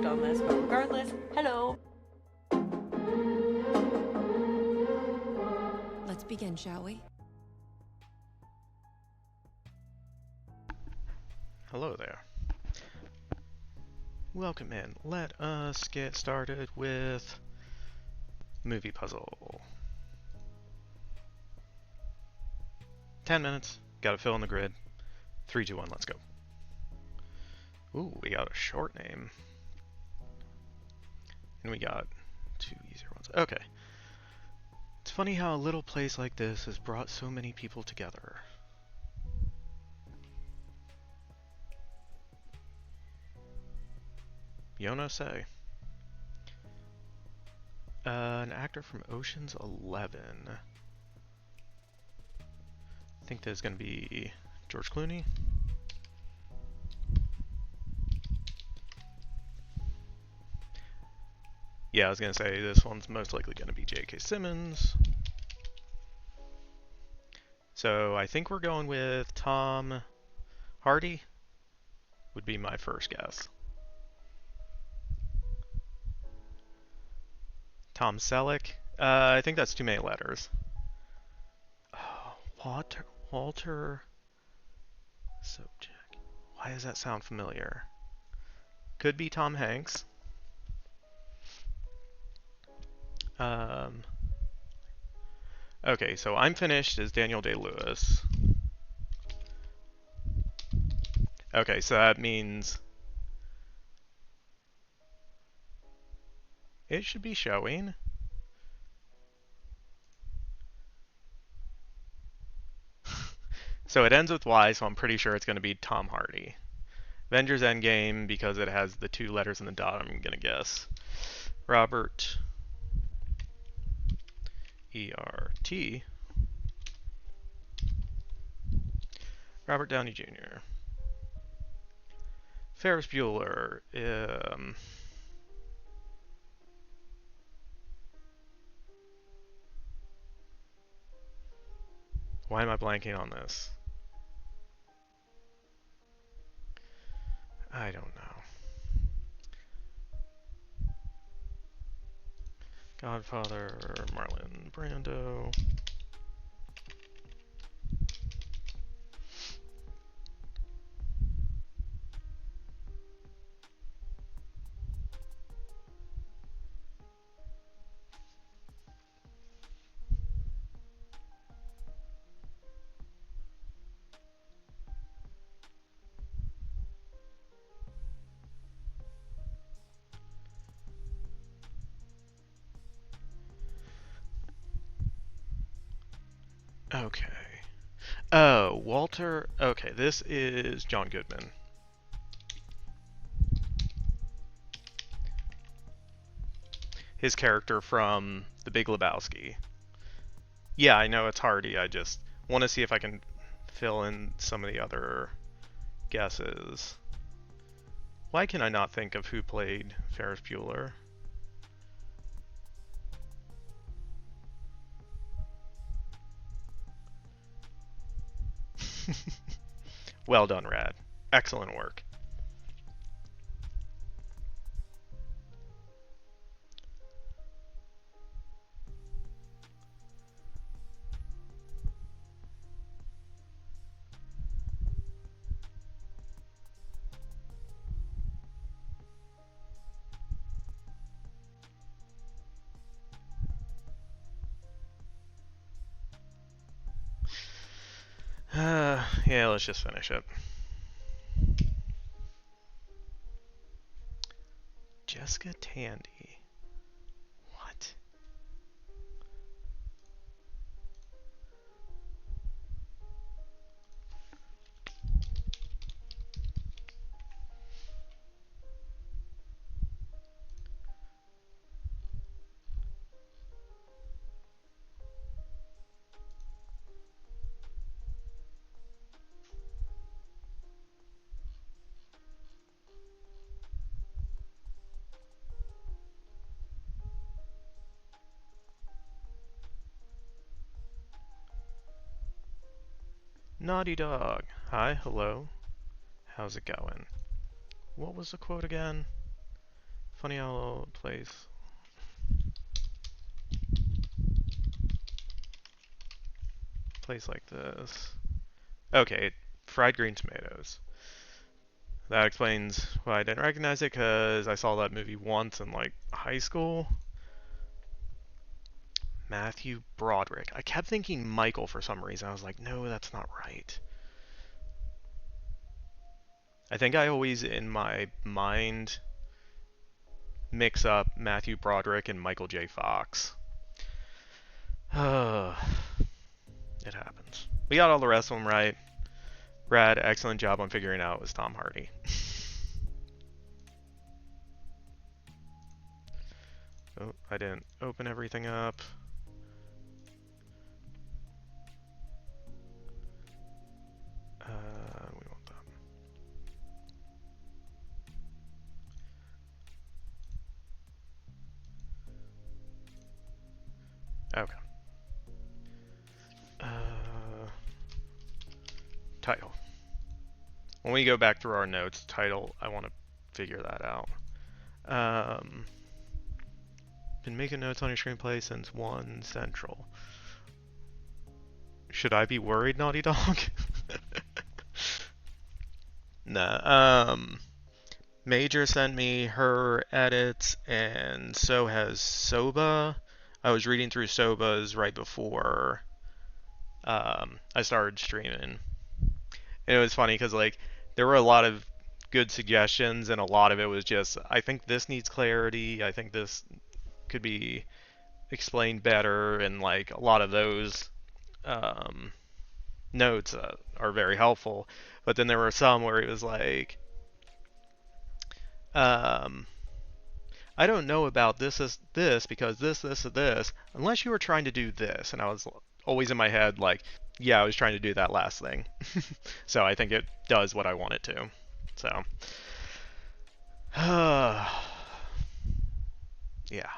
on this, but regardless, hello. Let's begin, shall we? Hello there. Welcome in. Let us get started with movie puzzle. 10 minutes. Gotta fill in the grid. 3, 2, 1, let's go. Ooh, we got a short name. And we got 2 easier ones. Okay. It's funny how a little place like this has brought so many people together. Yona say. An actor from Ocean's 11. I think there's gonna be George Clooney. Yeah, I was gonna say this one's most likely gonna be J.K. Simmons. So I think we're going with Tom Hardy, would be my first guess. Tom Selleck? I think that's too many letters. Oh, Walter Sobchak. Why does that sound familiar? Could be Tom Hanks. Okay, so I'm finished as Daniel Day-Lewis. Okay, so that means it should be showing. So it ends with Y, so I'm pretty sure it's going to be Tom Hardy. Avengers Endgame, because it has the 2 letters in the dot, I'm going to guess. Robert E-R-T. Robert Downey Jr. Ferris Bueller. Why am I blanking on this? I don't know. Godfather, Marlon Brando. Okay. Oh, Walter. Okay, this is John Goodman. His character from The Big Lebowski. Yeah, I know it's Hardy. I just want to see if I can fill in some of the other guesses. Why can I not think of who played Ferris Bueller? Well done, Rad. Excellent work. Yeah, let's just finish it. Jessica Tandy. What? Naughty Dog. Hi, hello. How's it going? What was the quote again? Funny how place like this. Okay, fried green tomatoes. That explains why I didn't recognize it, because I saw that movie once in like high school. Matthew Broderick. I kept thinking Michael for some reason. I was like, no, that's not right. I think I always, in my mind, mix up Matthew Broderick and Michael J. Fox. It happens. We got all the rest of them right. Brad, excellent job on figuring out it was Tom Hardy. Oh, I didn't open everything up. We want that. Okay. Title. When we go back through our notes, title, I want to figure that out. Been making notes on your screenplay since 1 Central. Should I be worried, Naughty Dog? Nah. Major sent me her edits, and so has Soba. I was reading through Soba's right before I started streaming. And it was funny because like there were a lot of good suggestions, and a lot of it was just, I think this needs clarity. I think this could be explained better, and like a lot of those notes are very helpful. But then there were some where it was like, I don't know about this because this, unless you were trying to do this. And I was always in my head like, yeah, I was trying to do that last thing. So I think it does what I want it to. So, yeah.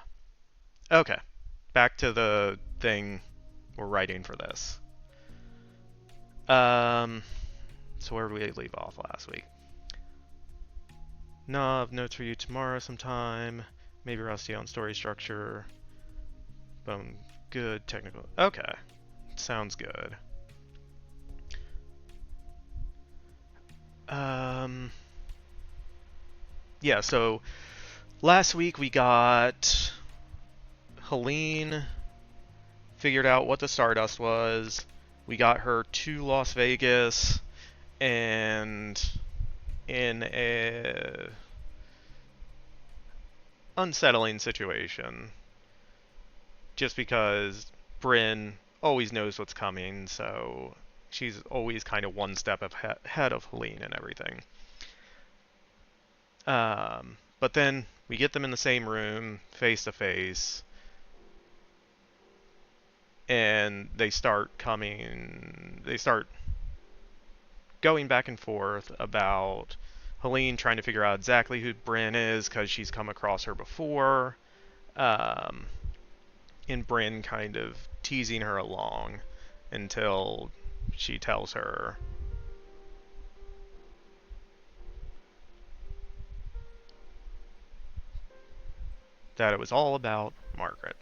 Okay. Back to the thing we're writing for this. So where did we leave off last week? Nav, notes for you tomorrow sometime. Maybe rusty on story structure. Boom. Good technical. Okay. Sounds good. Yeah, so last week we got Helene figured out what the Stardust was. We got her to Las Vegas, and in a unsettling situation, just because Bryn always knows what's coming, so she's always kind of one step ahead of Helene and everything. But then we get them in the same room, face to face, and they start going back and forth about Helene trying to figure out exactly who Bryn is because she's come across her before, and Bryn kind of teasing her along until she tells her that it was all about Margaret.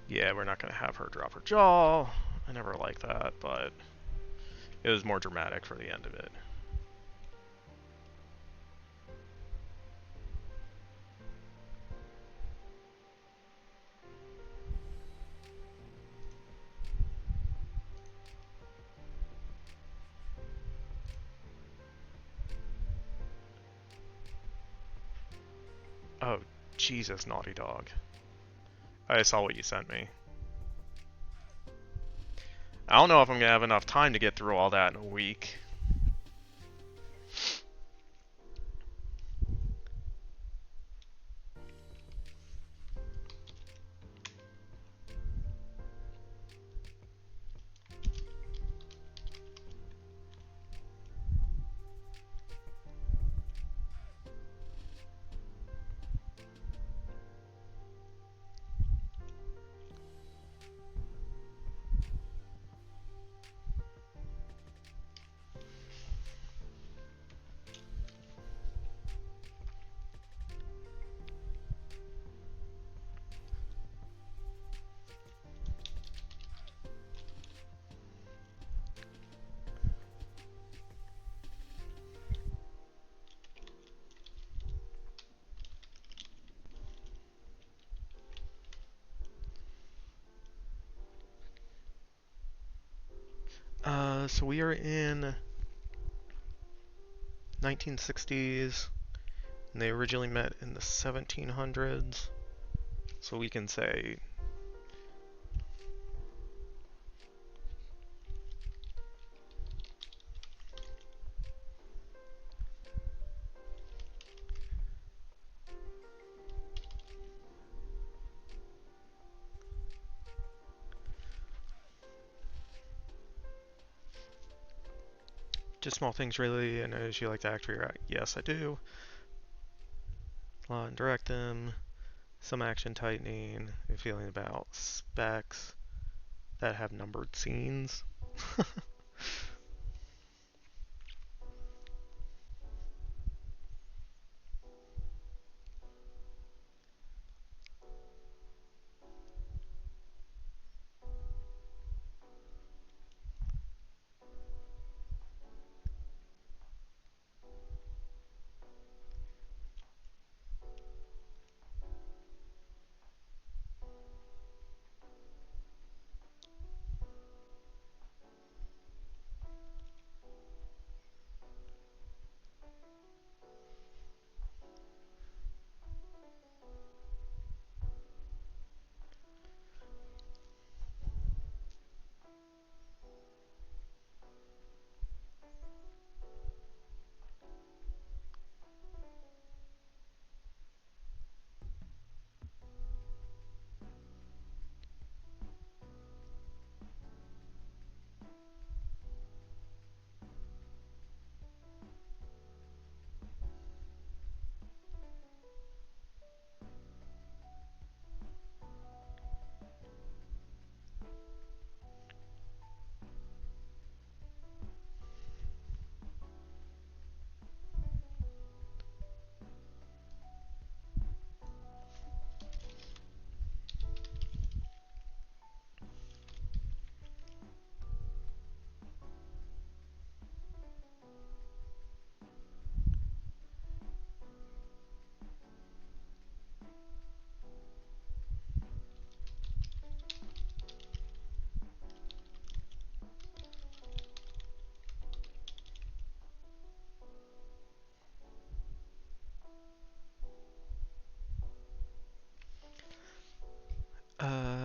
Yeah, we're not going to have her drop her jaw. I never liked that, but it was more dramatic for the end of it. Oh, Jesus, Naughty Dog. I saw what you sent me. I don't know if I'm going to have enough time to get through all that in a week. So we are in 1960s, and they originally met in the 1700s. So we can say just small things really. I notice you like to act for your act. Yes, I do. Law and direct them. Some action tightening. A feeling about specs that have numbered scenes.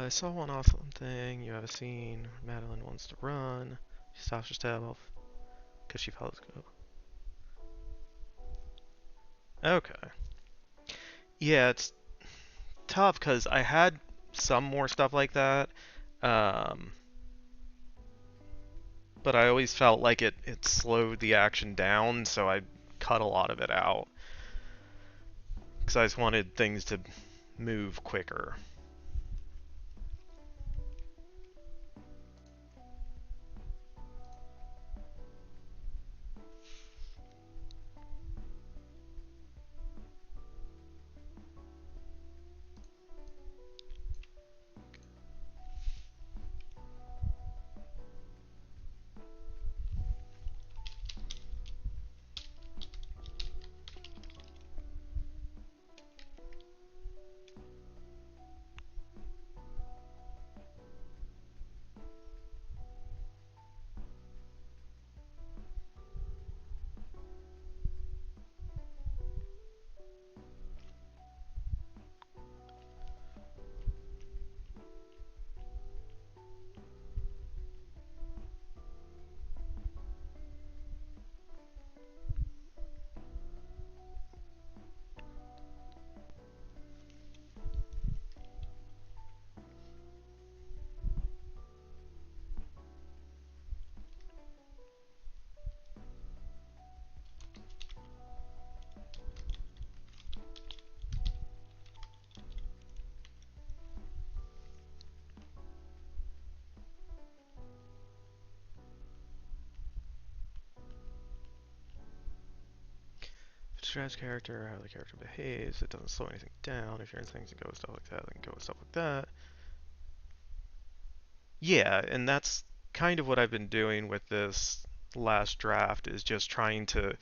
I saw one awesome thing. You have a scene. Madeline wants to run. She stops herself because she follows go. Okay. Yeah, it's tough because I had some more stuff like that, um, but I always felt like it slowed the action down, so I cut a lot of it out because I just wanted things to move quicker. If it describes character, how the character behaves, it doesn't slow anything down. If you're in things and go with stuff like that, then go with stuff like that. Yeah, and that's kind of what I've been doing with this last draft is just trying to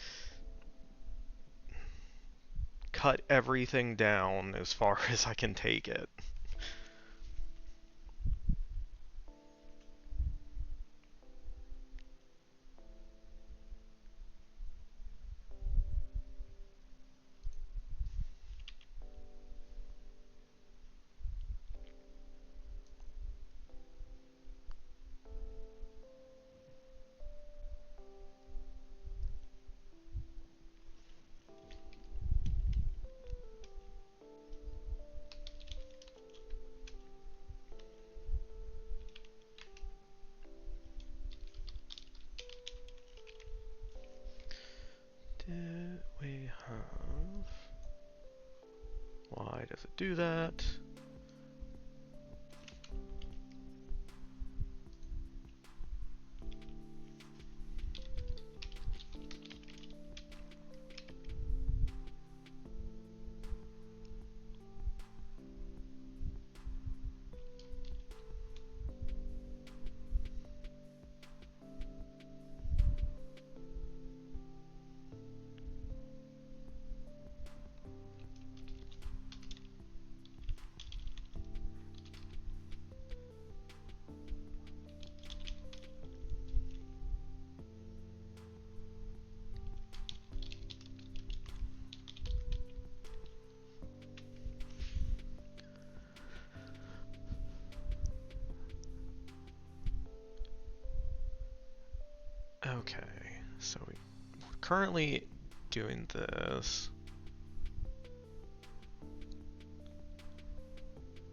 cut everything down as far as I can take it. to do that. Okay, so we're currently doing this.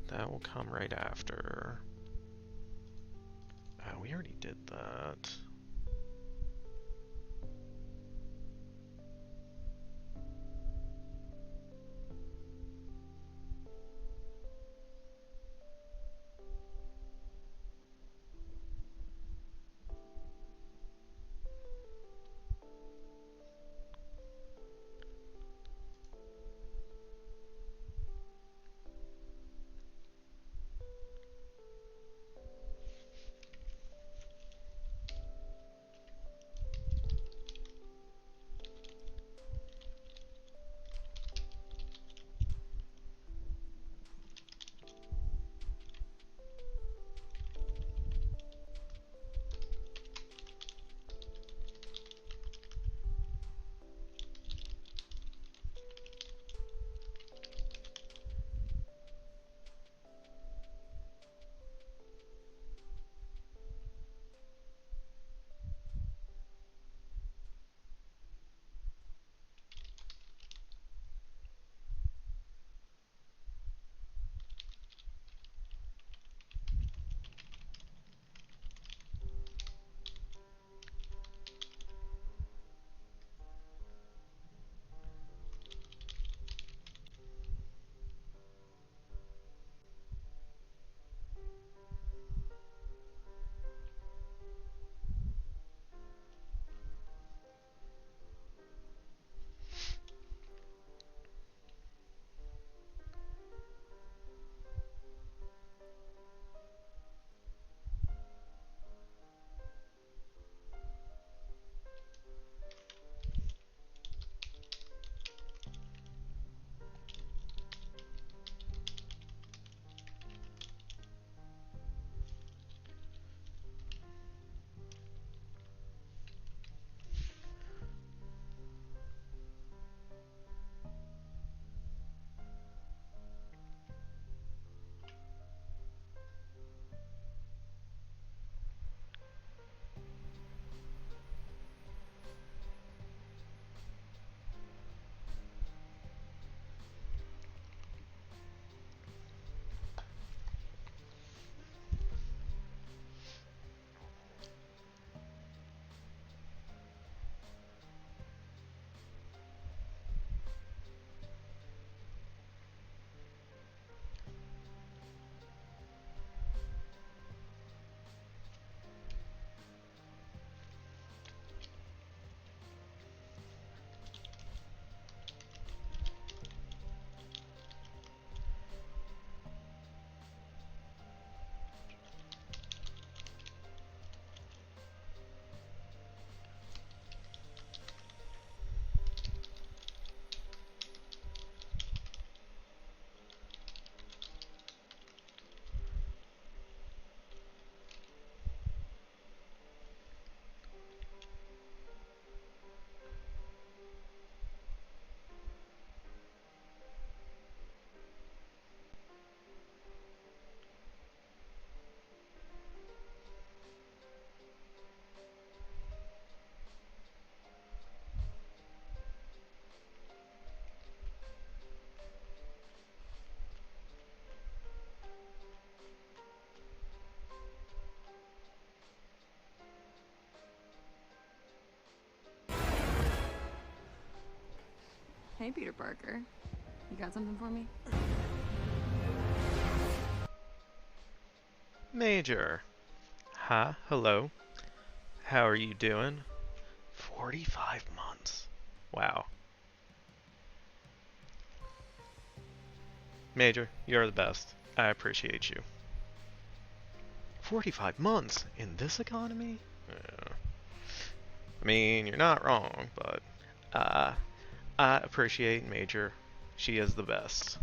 That will come right after. We already did that. Hey, Peter Parker. You got something for me? Major. Hi, hello. How are you doing? 45 months. Wow. Major, you're the best. I appreciate you. 45 months in this economy? Yeah. I mean, you're not wrong, but uh, I appreciate Major. She is the best.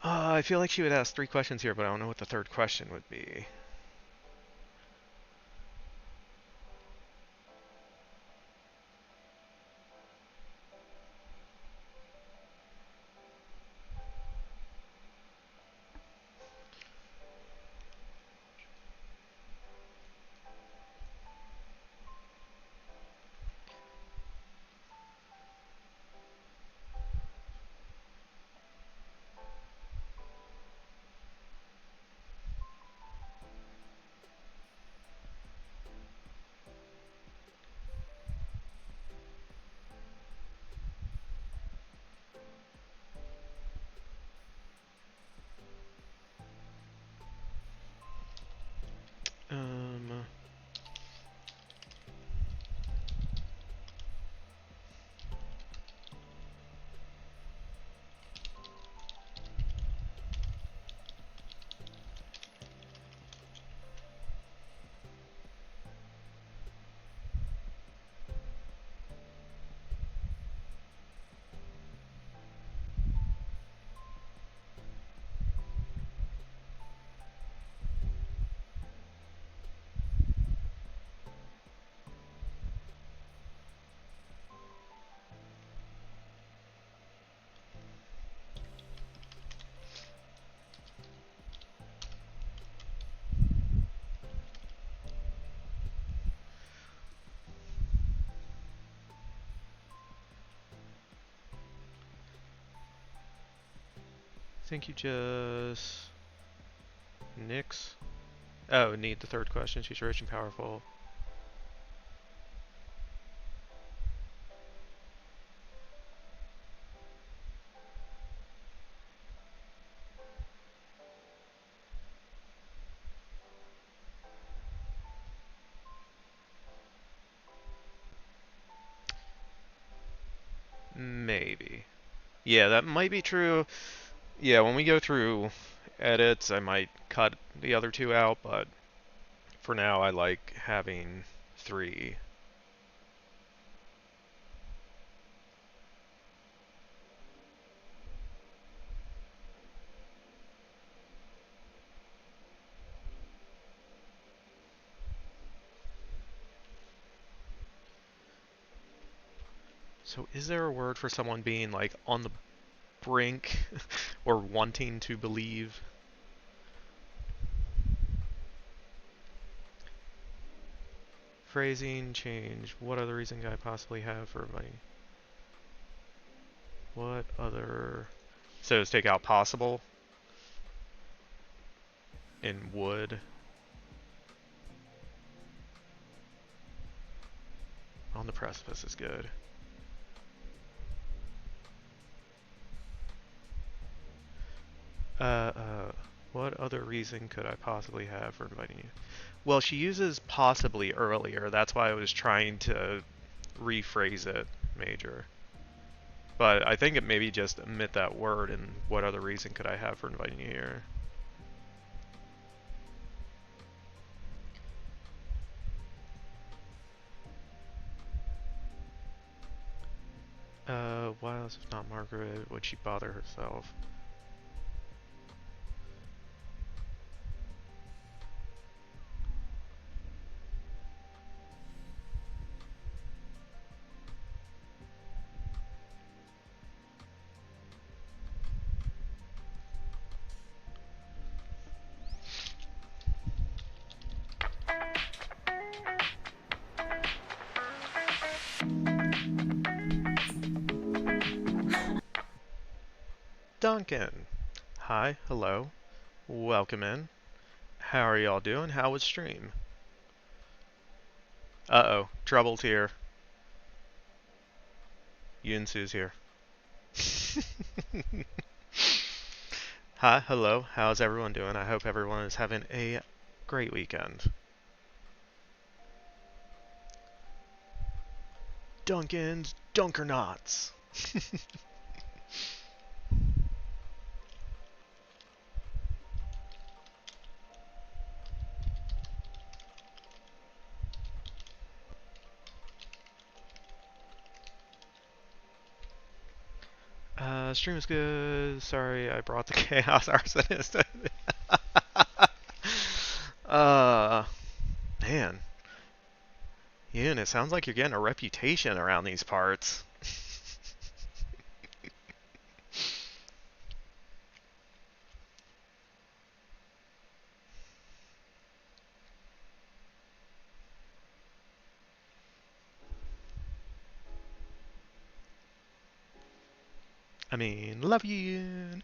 I feel like she would ask 3 questions here, but I don't know what the third question would be. Um, I think you just nix. Oh, need the third question. She's rich and powerful. Maybe. Yeah, that might be true. Yeah, when we go through edits, I might cut the other two out, but for now, I like having three. So, is there a word for someone being like on the brink or wanting to believe? Phrasing change. What other reason could I possibly have for money? What other? So, let's take out possible and would. On the precipice is good. Uh, uh, what other reason could I possibly have for inviting you? Well, she uses possibly earlier. That's why I was trying to rephrase it, Major. But I think it maybe just omit that word and what other reason could I have for inviting you here? Why else if not Margaret would she bother herself? Duncan. Hi, hello, welcome in. How are y'all doing? How was stream? Uh-oh, trouble's here. Yunsu's here. Hi, hello, how's everyone doing? I hope everyone is having a great weekend. Duncan's Dunkernauts. Stream is good. Sorry, I brought the Chaos Arsonist. uh, Man. Yoon, it sounds like you're getting a reputation around these parts. I mean, love you, Yoon.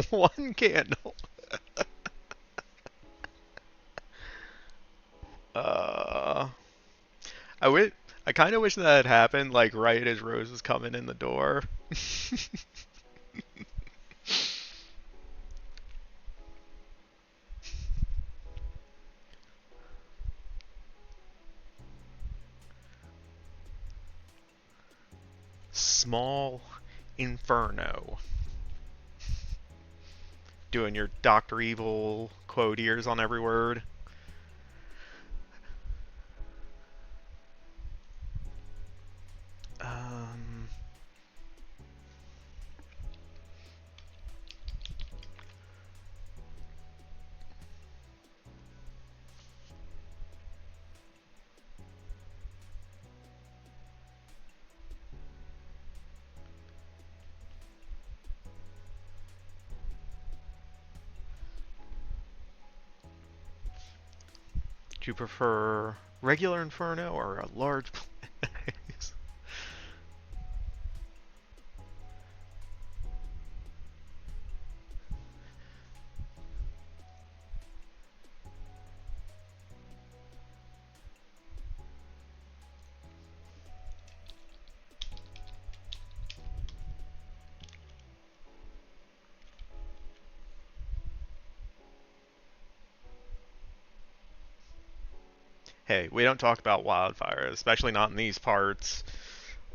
One candle. Uh, I kind of wish that had happened, like right as Rose was coming in the door. Small Inferno. Doing your Dr. Evil quote ears on every word. Um, do you prefer regular Inferno or a large place? Hey, we don't talk about wildfires, especially not in these parts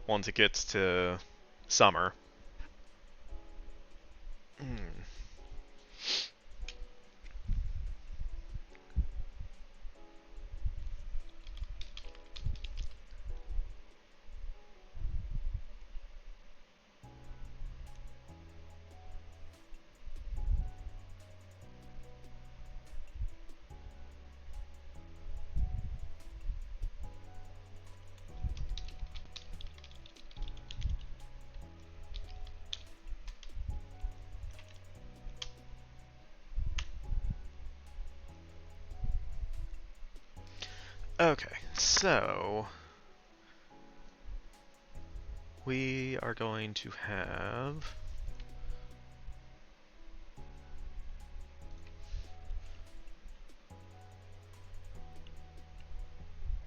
once it gets to summer. Hmm. Okay, so we are going to have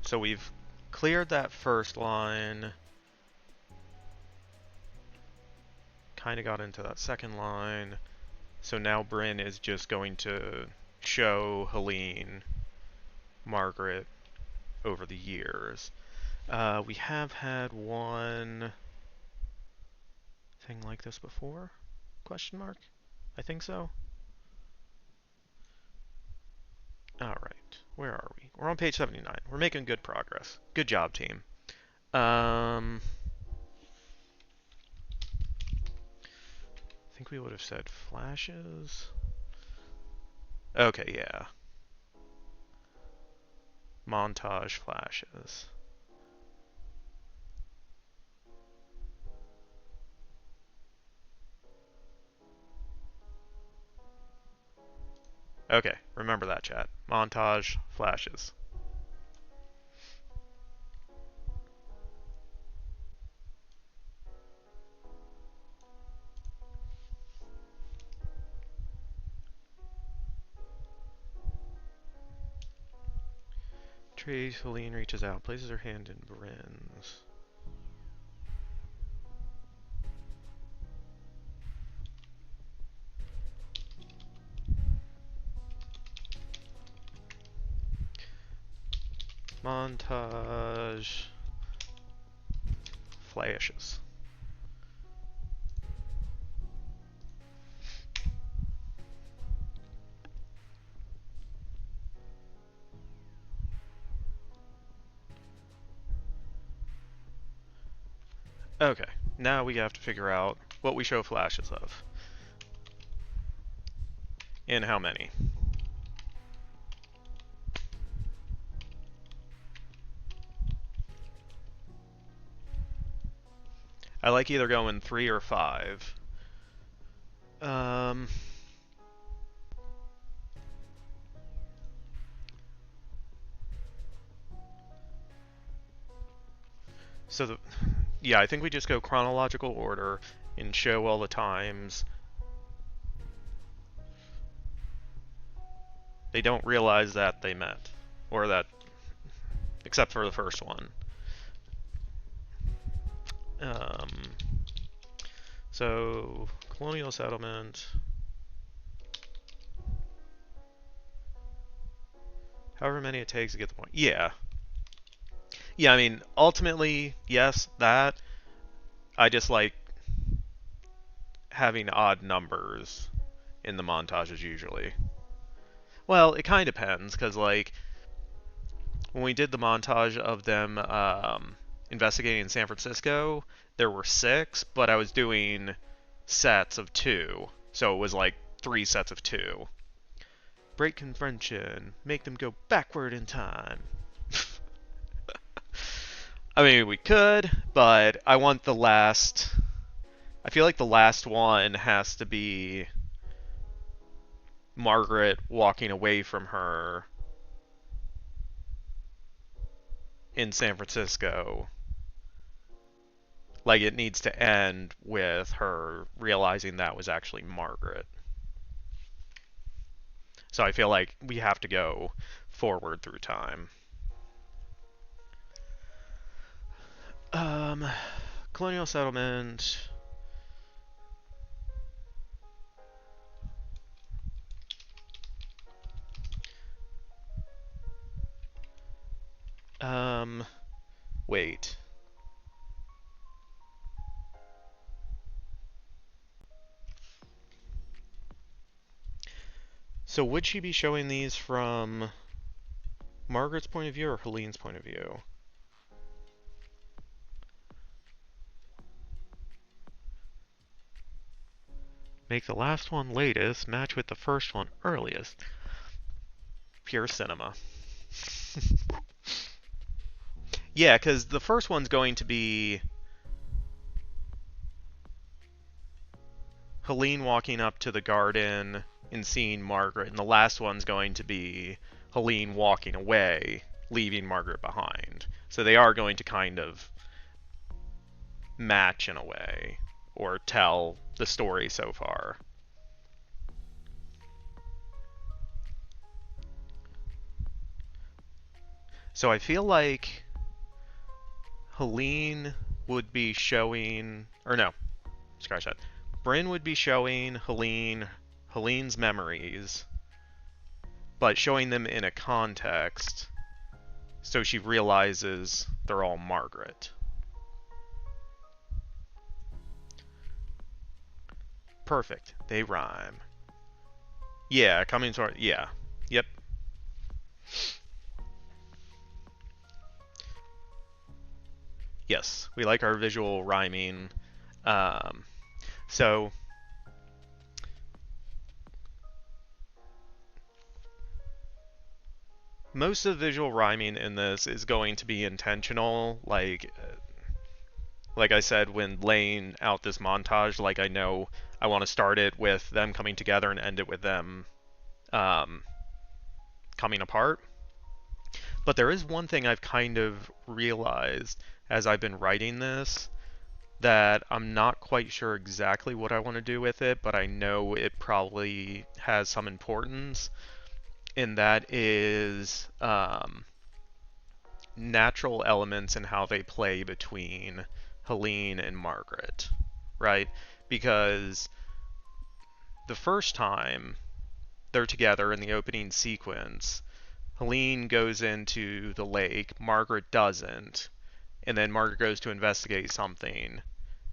so we've cleared that first line, kind of got into that second line, so now Bryn is just going to show Helene, Margaret over the years. We have had one thing like this before? Question mark? I think so. Alright, where are we? We're on page 79. We're making good progress. Good job, team. I think we would have said flashes. Okay, yeah. Montage flashes. Okay, remember that, chat. Montage flashes. Helene reaches out, places her hand in Bryn's. Montage flashes. Okay, now we have to figure out what we show flashes of. And how many. I like either going 3 or 5. Yeah, I think we just go chronological order and show all the times. They don't realize that they met. Or that, except for the first one. So, colonial settlement. However many it takes to get the point. Yeah. Yeah, I mean, ultimately, yes, that. I just like having odd numbers in the montages usually. Well, it kind of depends, because, like, when we did the montage of them investigating in San Francisco, there were 6, but I was doing sets of 2. So it was like 3 sets of 2. Break convention. Make them go backward in time. I mean, we could, but I want the last... I feel like the last one has to be Margaret walking away from her in San Francisco. Like, it needs to end with her realizing that was actually Margaret. So I feel like we have to go forward through time. Colonial settlement. Wait. So would she be showing these from Margaret's point of view or Helene's point of view? Make the last one latest, match with the first one earliest. Pure cinema. Yeah, because the first one's going to be Helene walking up to the garden and seeing Margaret, and the last one's going to be Helene walking away, leaving Margaret behind. So they are going to kind of match in a way, or tell the story so far. So I feel like Helene would be showing, or no, scratch that. Bryn would be showing Helene's memories, but showing them in a context so she realizes they're all Margaret. Perfect. They rhyme. Yeah, coming toward... Yeah. Yep. Yes, we like our visual rhyming. So... most of the visual rhyming in this is going to be intentional, like I said, when laying out this montage, like I know I want to start it with them coming together and end it with them um, coming apart. But there is one thing I've kind of realized as I've been writing this that I'm not quite sure exactly what I want to do with it, but I know it probably has some importance, and that is natural elements and how they play between Helene and Margaret, right? Because the first time they're together in the opening sequence, Helene goes into the lake, Margaret doesn't, and then Margaret goes to investigate something,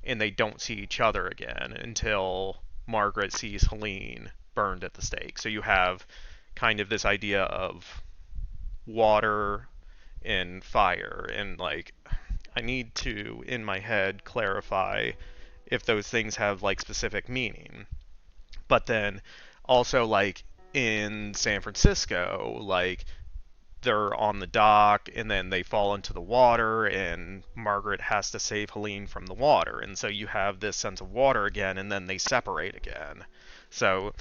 and they don't see each other again until Margaret sees Helene burned at the stake. So you have kind of this idea of water and fire, and like I need to in my head clarify if those things have like specific meaning. But then also like in San Francisco, like they're on the dock and then they fall into the water and Margaret has to save Helene from the water. And so you have this sense of water again and then they separate again. So,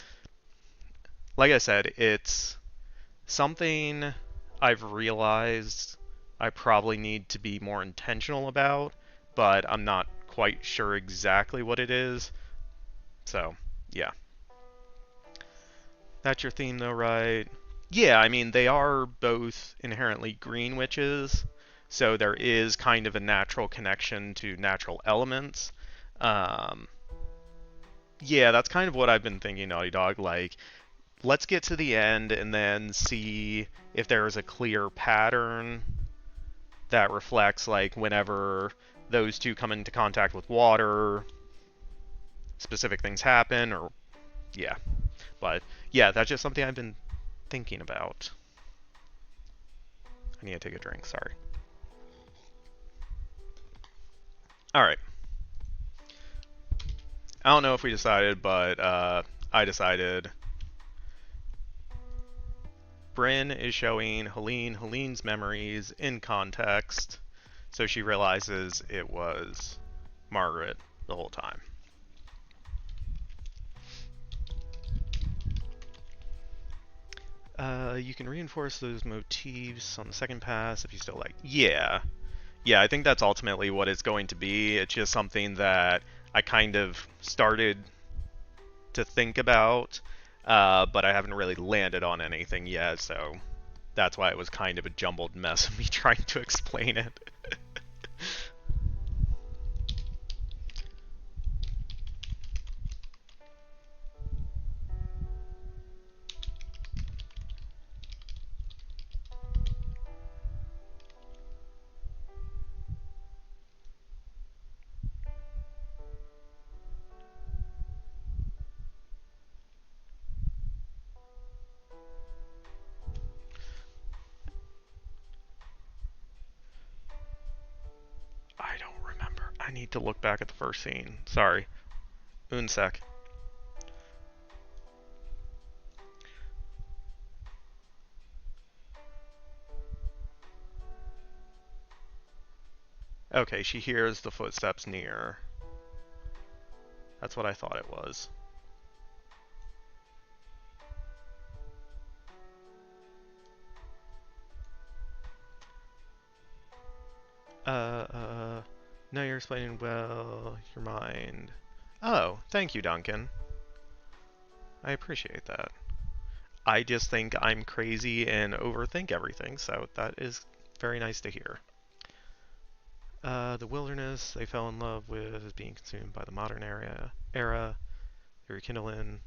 like I said, it's something I've realized I probably need to be more intentional about, but I'm not quite sure exactly what it is. So, yeah. That's your theme though, right? Yeah, I mean, they are both inherently green witches, so there is kind of a natural connection to natural elements. Um, yeah, that's kind of what I've been thinking, Naughty Dog. Like, let's get to the end and then see if there is a clear pattern that reflects, like, whenever those two come into contact with water, specific things happen, or, yeah. But, yeah, that's just something I've been thinking about. I need to take a drink, sorry. Alright. I don't know if we decided, but I decided. Bryn is showing Helene's memories in context, so she realizes it was Margaret the whole time. You can reinforce those motifs on the second pass if you still like. Yeah. Yeah, I think that's ultimately what it's going to be. It's just something that I kind of started to think about, but I haven't really landed on anything yet, so that's why it was kind of a jumbled mess of me trying to explain it. I don't remember. I need to look back at the first scene. Sorry. Un sec. Okay, she hears the footsteps near. That's what I thought it was. No, you're explaining well your mind. Oh, thank you, Duncan. I appreciate that. I just think I'm crazy and overthink everything, so that is very nice to hear. The wilderness they fell in love with is being consumed by the modern era. They rekindle in.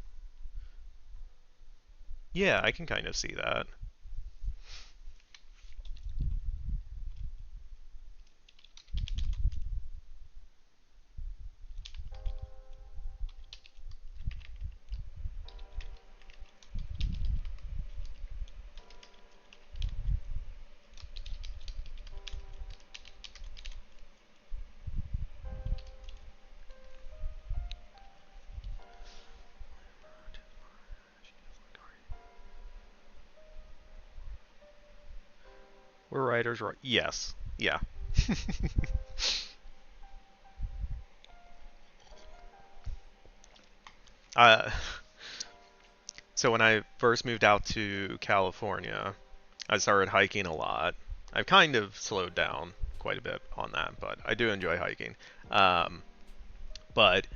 Yeah, I can kind of see that. We're writers, right? Yes. Yeah. uh, So when I first moved out to California, I started hiking a lot. I've kind of slowed down quite a bit on that, but I do enjoy hiking. Um, but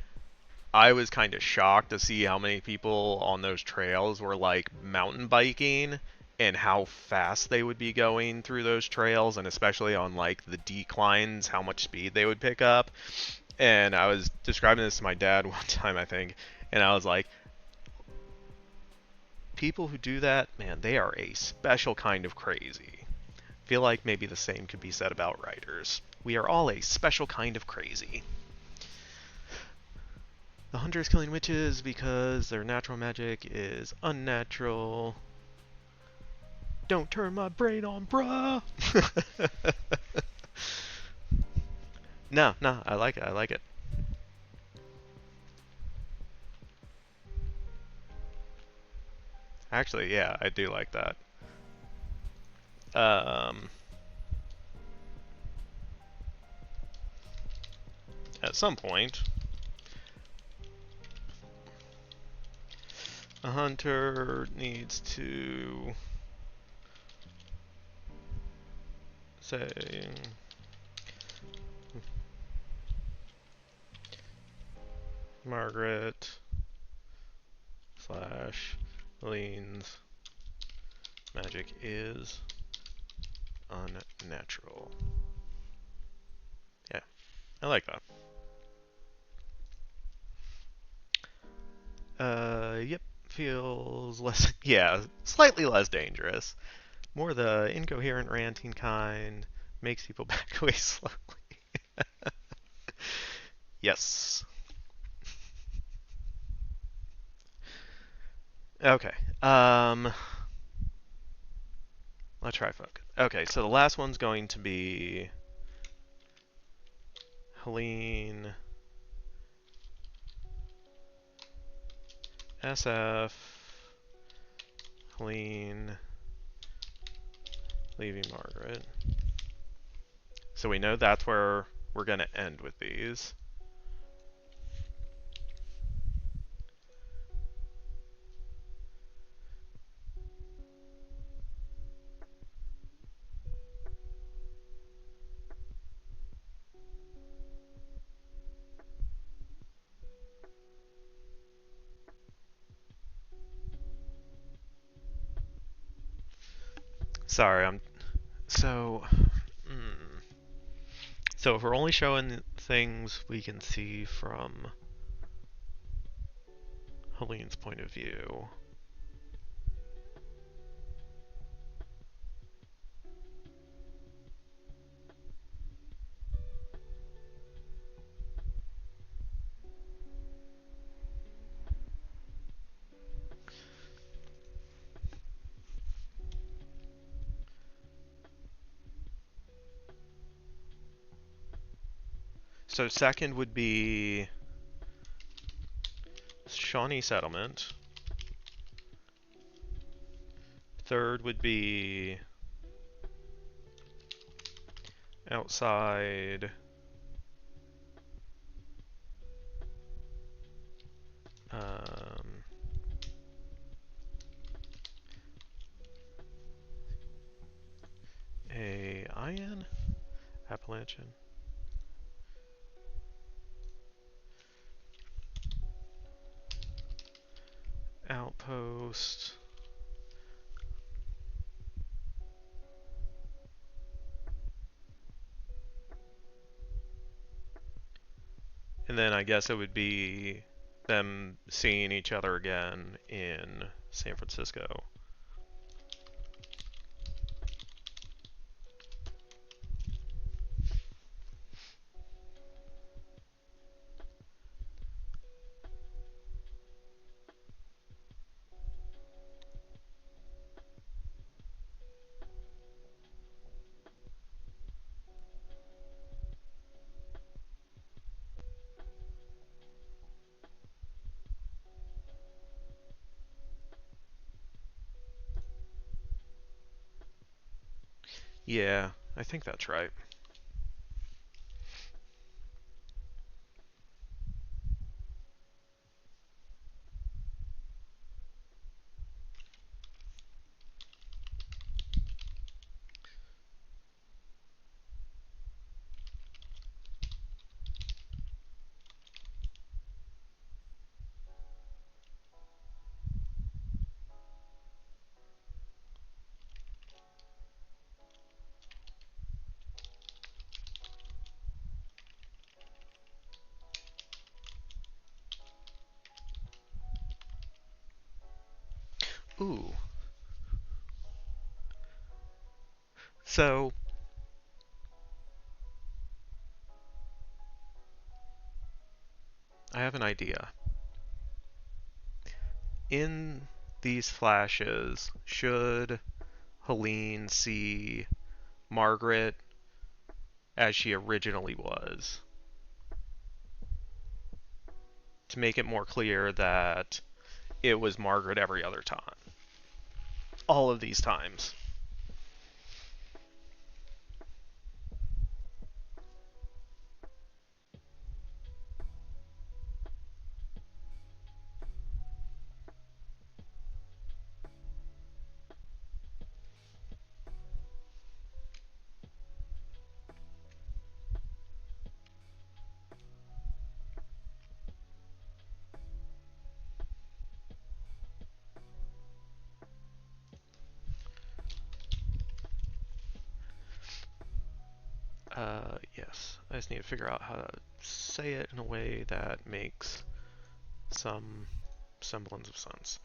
I was kind of shocked to see how many people on those trails were like mountain biking and how fast they would be going through those trails, and especially on like the declines, how much speed they would pick up. And I was describing this to my dad one time, I think, and I was like, people who do that, man, they are a special kind of crazy. Feel like maybe the same could be said about writers. We are all a special kind of crazy. The hunters killing witches because their natural magic is unnatural. Don't turn my brain on, bruh. No, no, I like it. I like it. Actually, yeah, I do like that. Um, at some point, a hunter needs to say Margaret slash Lean's magic is unnatural. Yeah, I like that. Yep, feels less, yeah, slightly less dangerous. More the incoherent ranting kind, makes people back away slowly. Yes. Okay. Let's try focus. Okay, so the last one's going to be Helene SF Helene leaving Margaret. So we know that's where we're going to end with these. Sorry, I'm so. Mm. So if we're only showing things we can see from Helene's point of view. So second would be Shawnee Settlement. Third would be outside um, a Ian Appalachian outpost. And then I guess it would be them seeing each other again in San Francisco. Yeah, I think that's right. Ooh. So, I have an idea. In these flashes, should Helene see Margaret as she originally was, to make it more clear that it was Margaret every other time. All of these times. Yes. I just need to figure out how to say it in a way that makes some semblance of sense.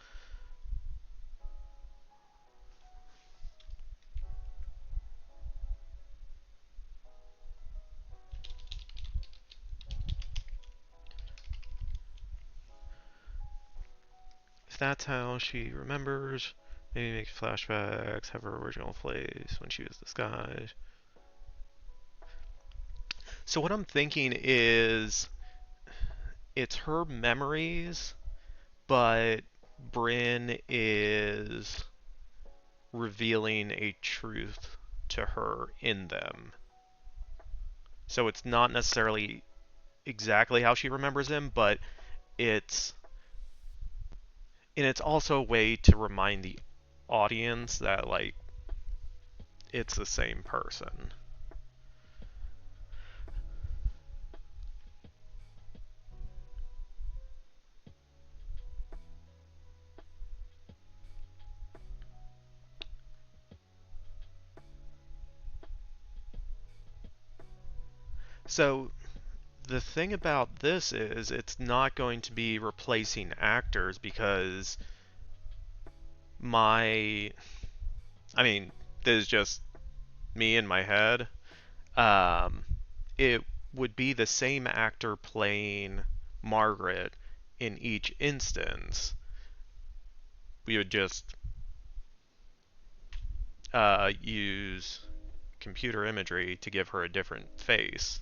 If that's how she remembers, maybe make flashbacks, have her original place when she was disguised. So what I'm thinking is it's her memories, but Bryn is revealing a truth to her in them. So it's not necessarily exactly how she remembers him, but it's it's also a way to remind the audience that like it's the same person. So the thing about this is it's not going to be replacing actors because my I mean, this is just me in my head. Um, it would be the same actor playing Margaret in each instance. We would just use computer imagery to give her a different face.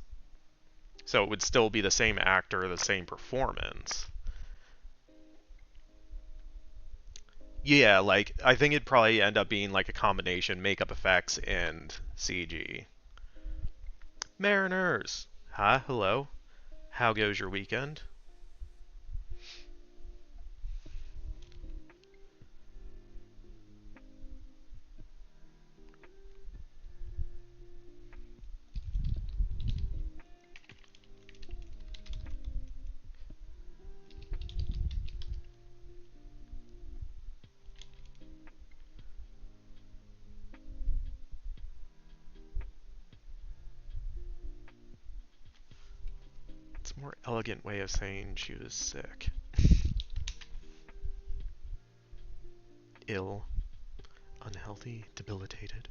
So it would still be the same actor, the same performance. Yeah, like I think it'd probably end up being like a combination makeup effects and CG. Mariners! Hi, hello. How goes your weekend? It's a more elegant way of saying she was sick. Ill, unhealthy, debilitated.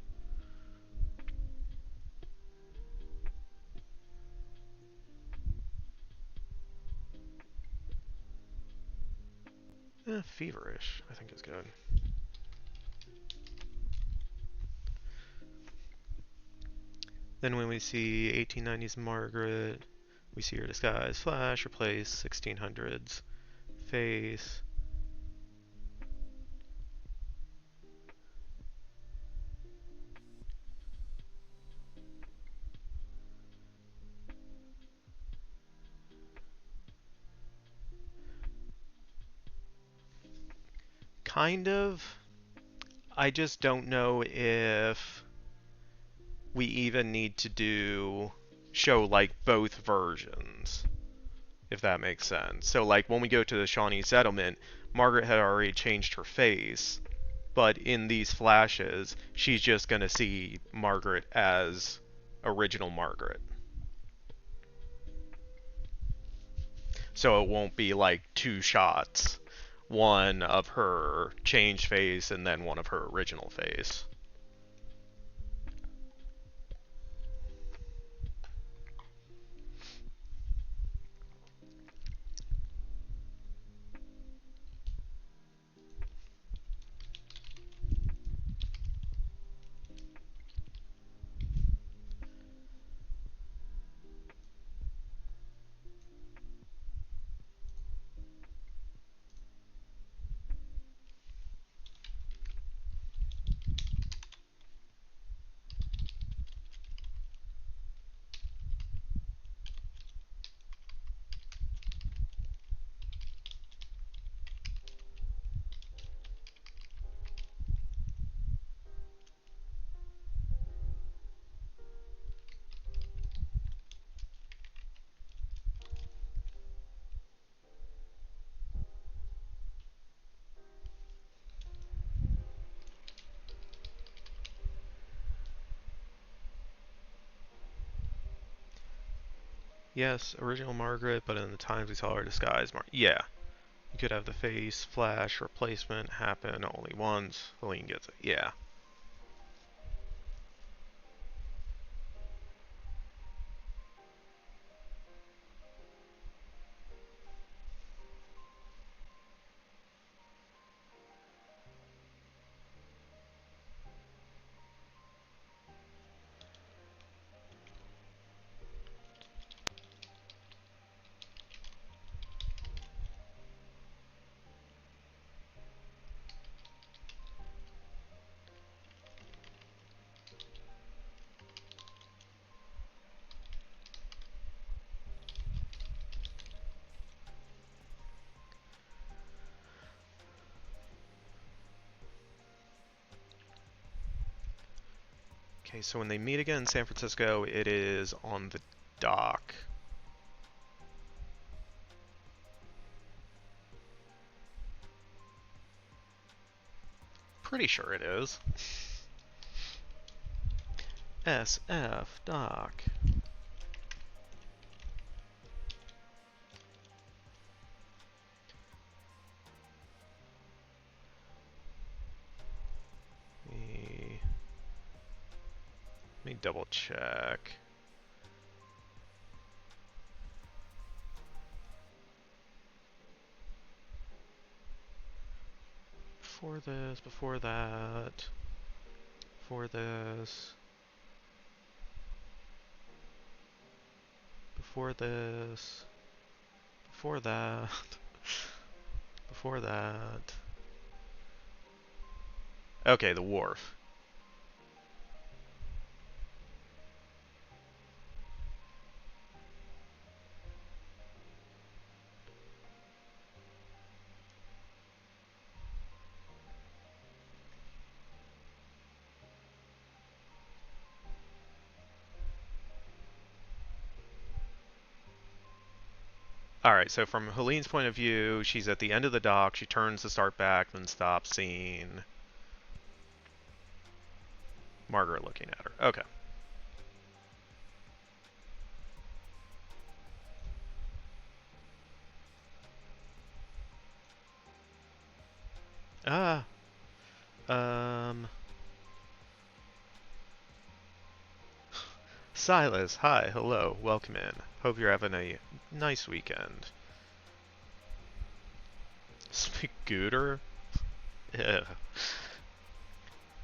Feverish, I think is good. Then when we see 1890s Margaret, we see her disguise flash, replace 1600s face. Kind of. I just don't know if we even need to show like both versions, if that makes sense. So like when we go to the Shawnee settlement, Margaret had already changed her face, but in these flashes, she's just gonna see Margaret as original Margaret. So it won't be like two shots one of her changed face and then one of her original face. Yes, original Margaret, but in the times we saw her disguised Yeah, you could have the face flash replacement happen only once. Helene gets it. Yeah. Okay, so when they meet again in San Francisco, it is on the dock. Pretty sure it is. SF dock. Let me double check. Before this, before that, before this, before this, before that, before that. Okay, the wharf. Alright, so from Helene's point of view, she's at the end of the dock, she turns to start back, then stops seeing Margaret looking at her. Okay. Ah. Silas, hi, hello, welcome in. Hope you're having a nice weekend. Scooter? Yeah.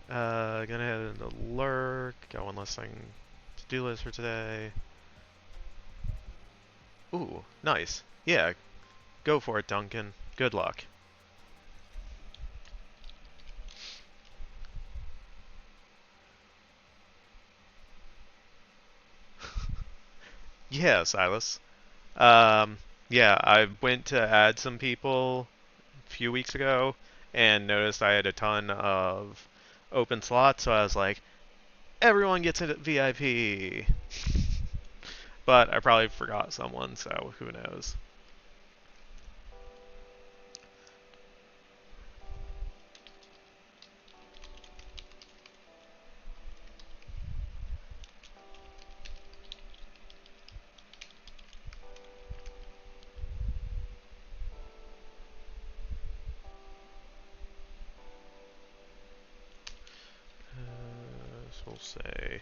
Gonna head into lurk, got one last thing to-do list for today. Ooh, nice. Yeah, go for it, Duncan. Good luck. Yeah, Silas. Um, yeah, I went to add some people a few weeks ago and noticed I had a ton of open slots, so I was like, everyone gets a VIP. But I probably forgot someone, so who knows. we'll say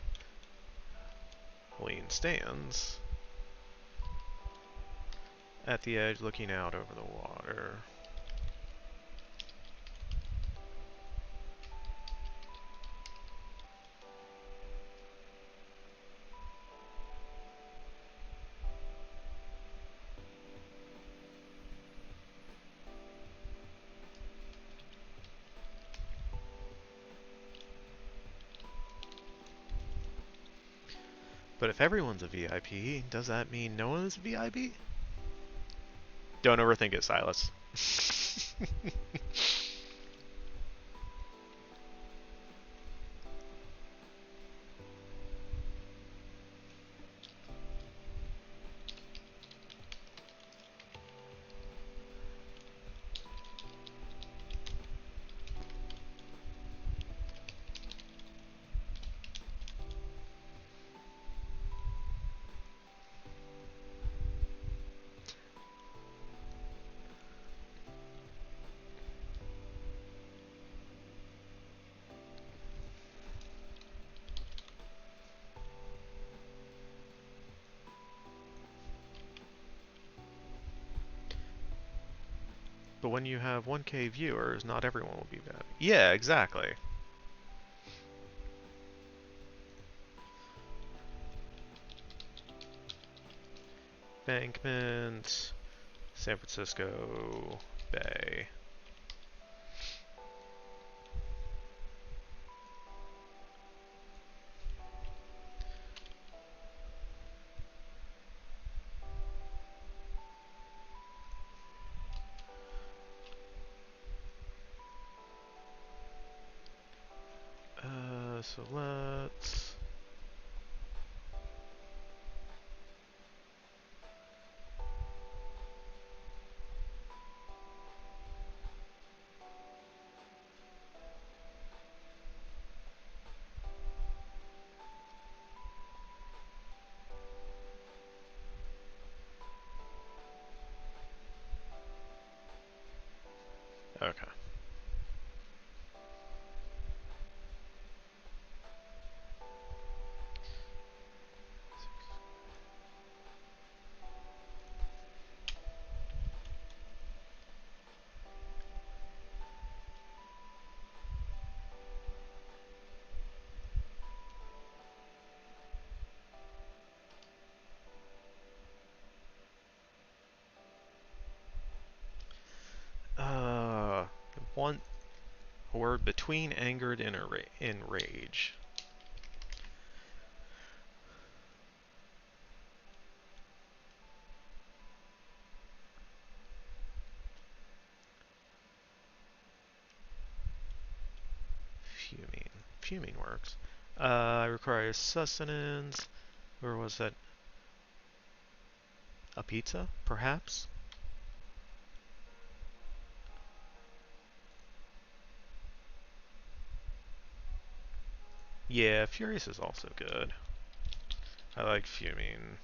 lean stands at the edge looking out over the water. But if everyone's a VIP, does that mean no one is a VIP? Don't overthink it, Silas. But when you have 1K viewers, not everyone will be VIP. Yeah, exactly. Bankment, San Francisco Bay. So let's... Okay. One word between angered and enrage. Fuming. Fuming works. Requires sustenance. Or was that a pizza, perhaps? Yeah, furious is also good. I like fuming.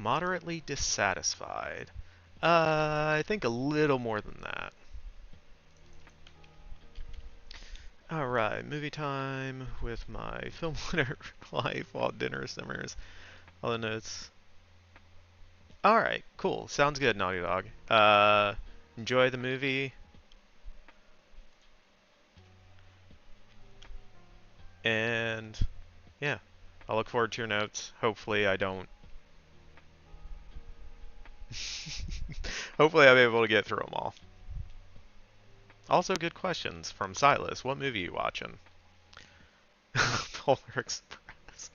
Moderately dissatisfied. I think a little more than that. Alright, movie time with my film winner life while dinner simmers. All the notes. Alright, cool. Sounds good, Naughty Dog. Enjoy the movie. And yeah, I'll look forward to your notes. Hopefully I don't. Hopefully I'm able to get through them all. Also, good questions from Silas. What movie are you watching? Polar Express.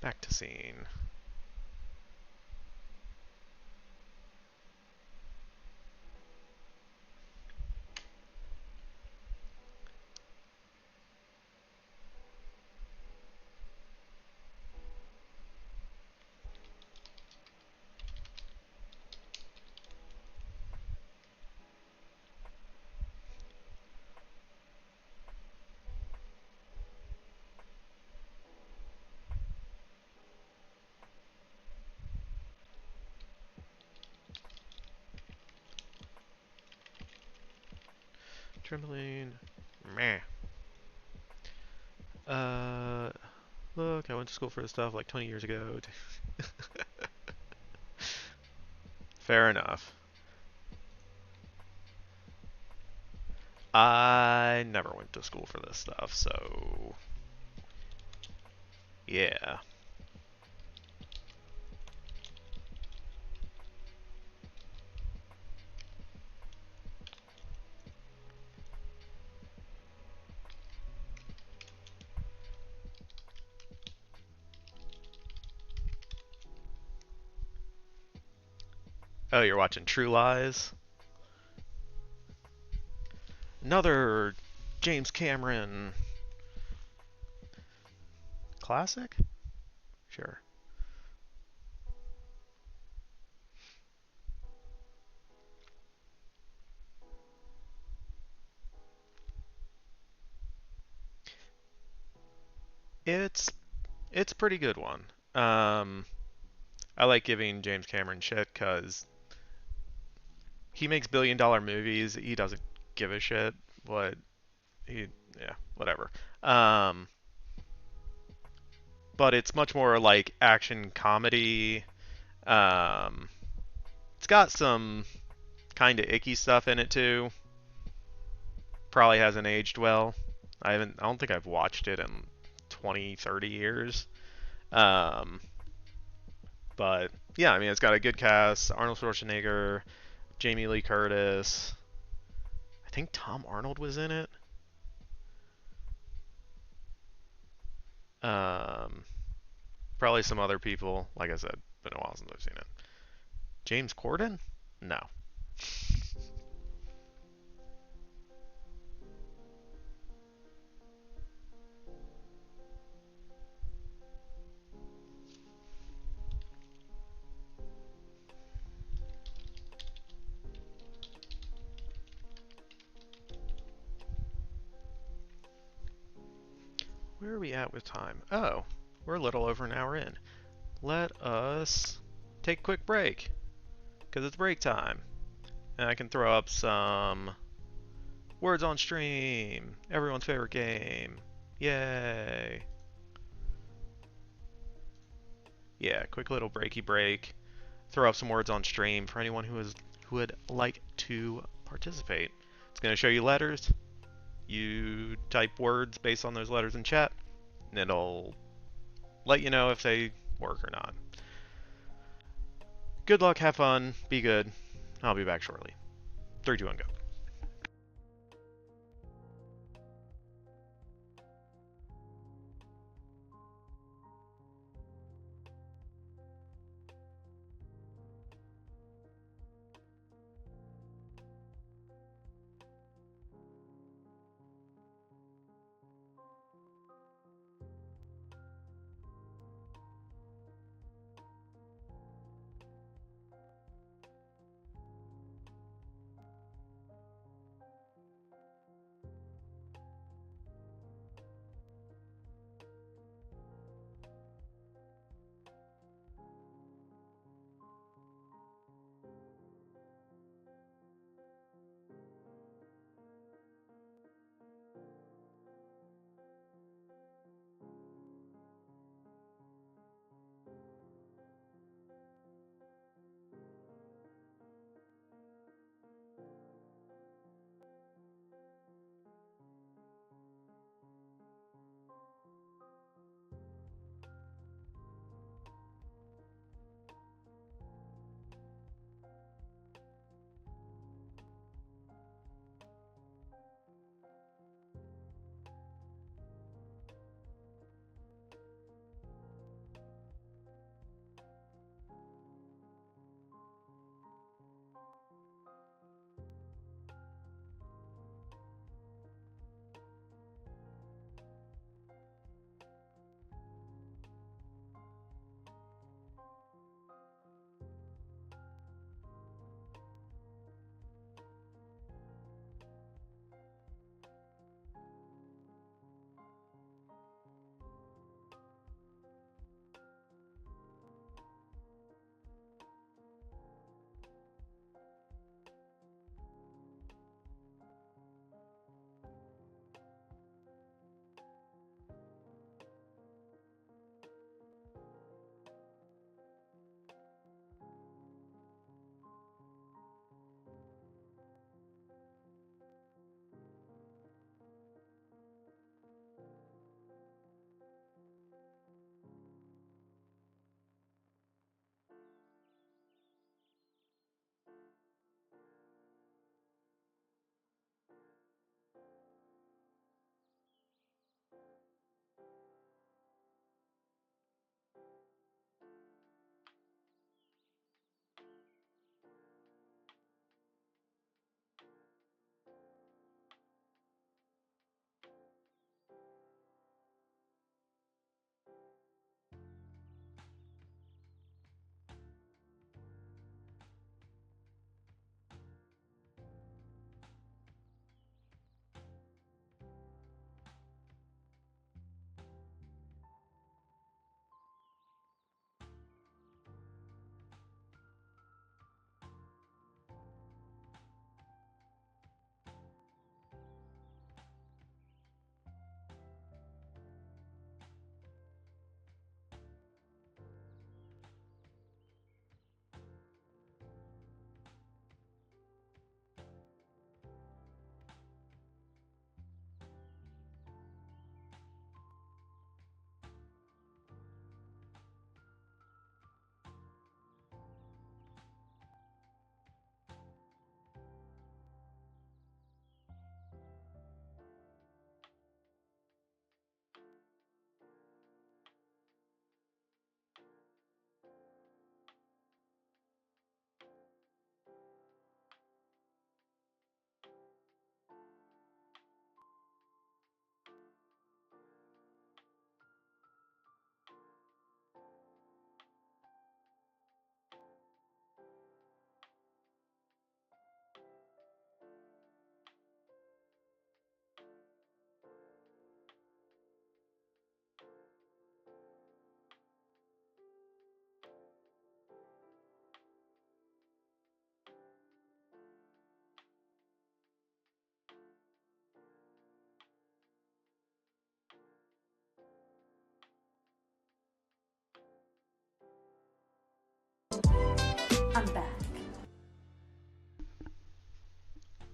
Back to scene. Trembling. Meh. Uh, Look, I went to school for this stuff like 20 years ago. Fair enough. I never went to school for this stuff, so yeah. Oh, you're watching True Lies? Another James Cameron classic? Sure. It's it's a pretty good one. I like giving James Cameron shit because he makes billion-dollar movies. He doesn't give a shit what he, yeah, whatever. Um, but it's much more like action comedy. Um, it's got some kind of icky stuff in it too. Probably hasn't aged well. I don't think I've watched it in 20, 30 years. Um, but yeah, I mean, it's got a good cast: Arnold Schwarzenegger, Jamie Lee Curtis. I think Tom Arnold was in it. Um, Probably some other people. Like I said, been a while since I've seen it. James Corden? No. Where are we at with time? Oh, we're a little over an hour in. Let us take a quick break, because it's break time. And I can throw up some words on stream. Everyone's favorite game. Yay. Yeah, quick little breaky break. Throw up some words on stream for anyone who would like to participate. It's going to show you letters. You type words based on those letters in chat, and it'll let you know if they work or not. Good luck, have fun, be good. I'll be back shortly. 3, 2, 1, go.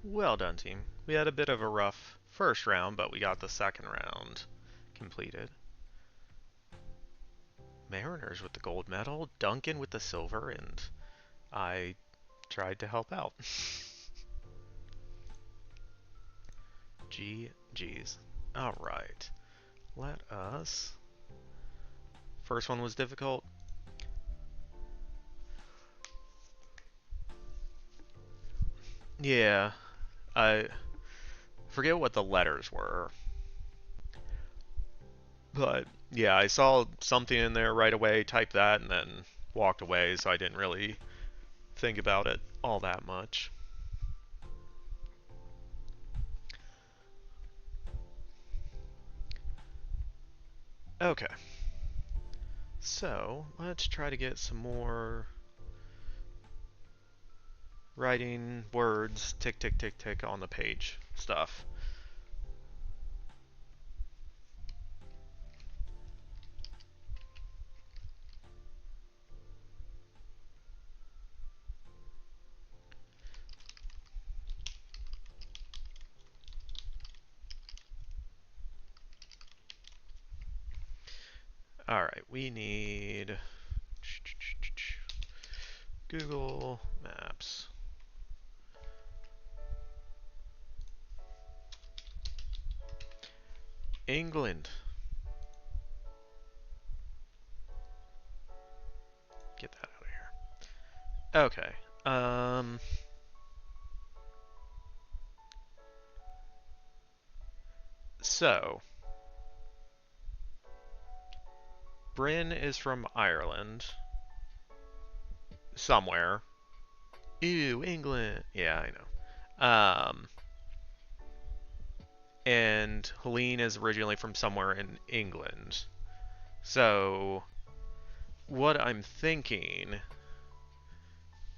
Well done, team. We had a bit of a rough first round, but we got the second round completed. Mariners with the gold medal, Duncan with the silver, and I tried to help out. GG's. Alright. Let us... First one was difficult. Yeah. I forget what the letters were. But yeah, I saw something in there right away, typed that, and then walked away, so I didn't really think about it all that much. Okay. So, let's try to get some more writing words, tick, tick, tick, tick, on the page stuff. Alright, we need Google Maps. England. Get that out of here. Okay. So, Bryn is from Ireland. Somewhere. Ew, England. Yeah, I know. And Helene is originally from somewhere in England. So, what I'm thinking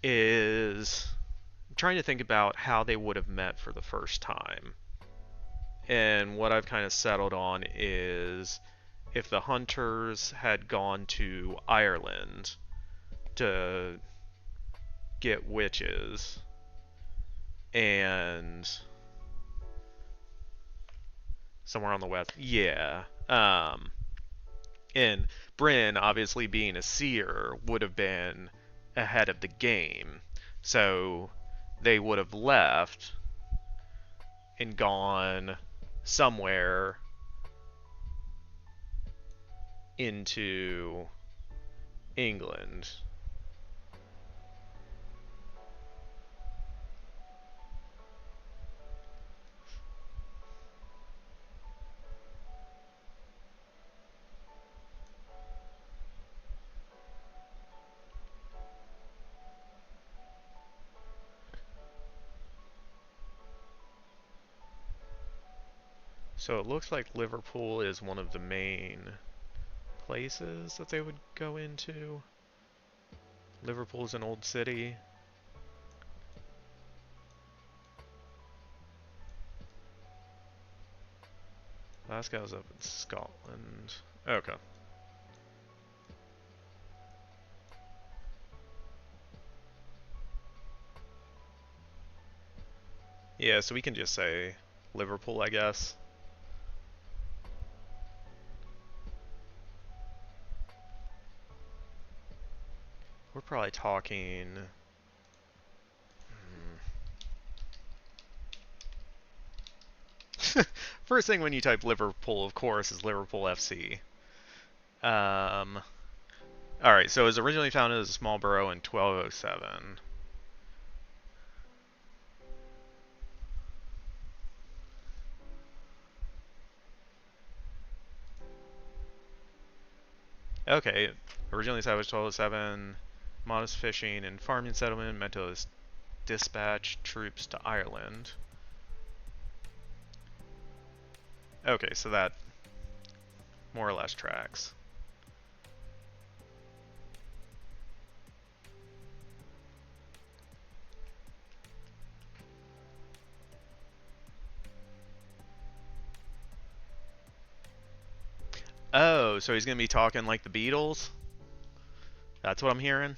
is I'm trying to think about how they would have met for the first time. And what I've kind of settled on is if the hunters had gone to Ireland to get witches and somewhere on the west, yeah. And Bryn, obviously being a seer, would have been ahead of the game. So they would have left and gone somewhere into England. So it looks like Liverpool is one of the main places that they would go into. Liverpool's an old city. Glasgow's up in Scotland. Okay. Yeah, so we can just say Liverpool, I guess. We're probably talking... First thing when you type Liverpool, of course, is Liverpool FC. Alright, so it was originally founded as a small borough in 1207. Okay, originally established 1207, modest fishing and farming settlement meant to dispatch troops to Ireland. Okay, so that more or less tracks. Oh, so he's gonna be talking like the Beatles? That's what I'm hearing?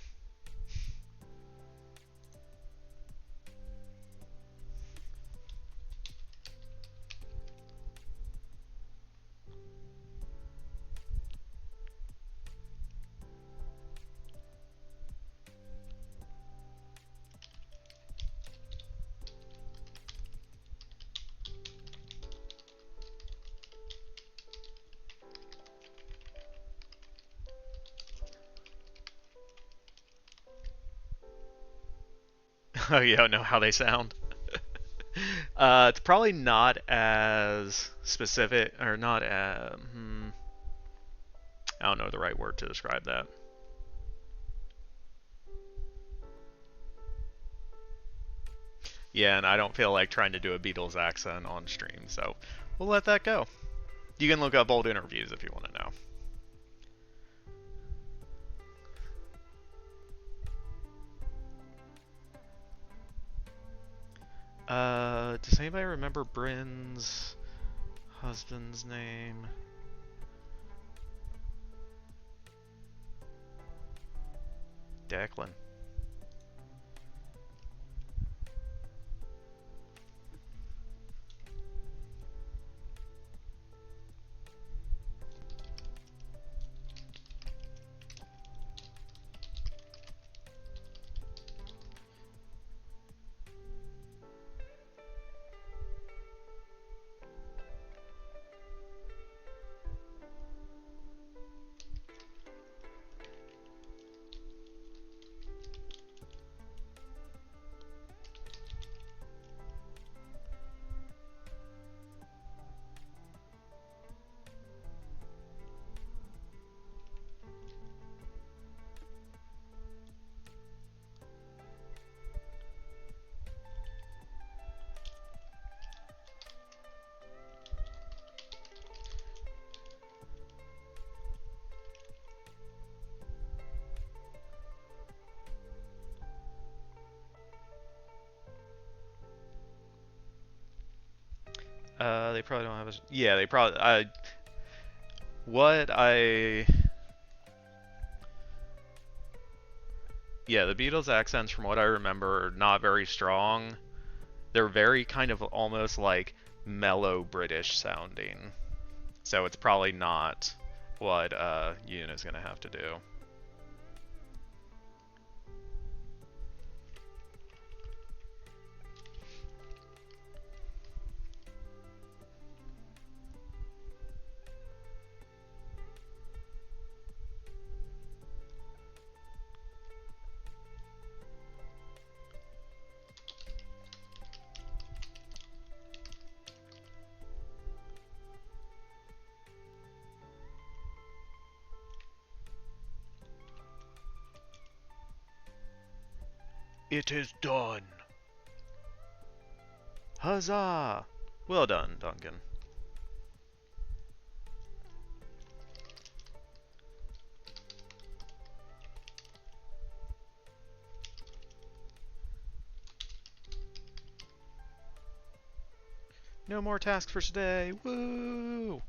Oh, you don't know how they sound. It's probably not as specific, or not as. I don't know the right word to describe that. Yeah, and I don't feel like trying to do a Beatles accent on stream, so we'll let that go. You can look up old interviews if you want to know. Does anybody remember Bryn's husband's name? Declan. They probably don't have a. Yeah, they probably. What I. Yeah, the Beatles accents, from what I remember, are not very strong. They're very kind of almost like mellow British sounding. So it's probably not what Yoon is gonna have to do. It is done. Huzzah! Well done, Duncan. No more tasks for today. Woo!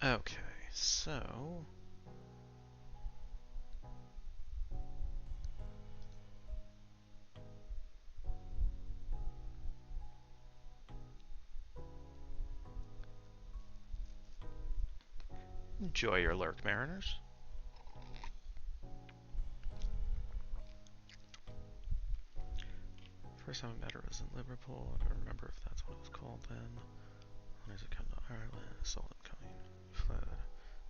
Okay, so enjoy your lurk, mariners. First time I met her was in Liverpool. I don't remember if that's what it was called then. When does it come to Ireland? Saw them coming. Fled.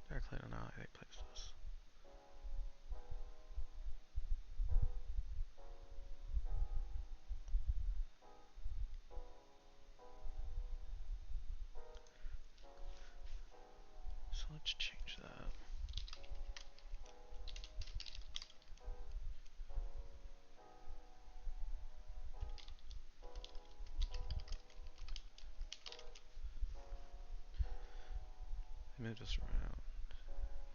Directly on I, they placed us. So let's change that. They moved us around.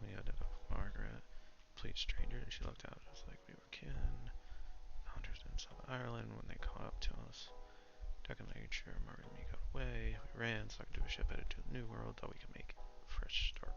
We ended up with Margaret, complete stranger, and she looked out just like we were kin. The hunters in South Ireland when they caught up to us. Duck and made sure Margaret and me got away. We ran, stuck into a ship headed to the New World, thought we could make a fresh start.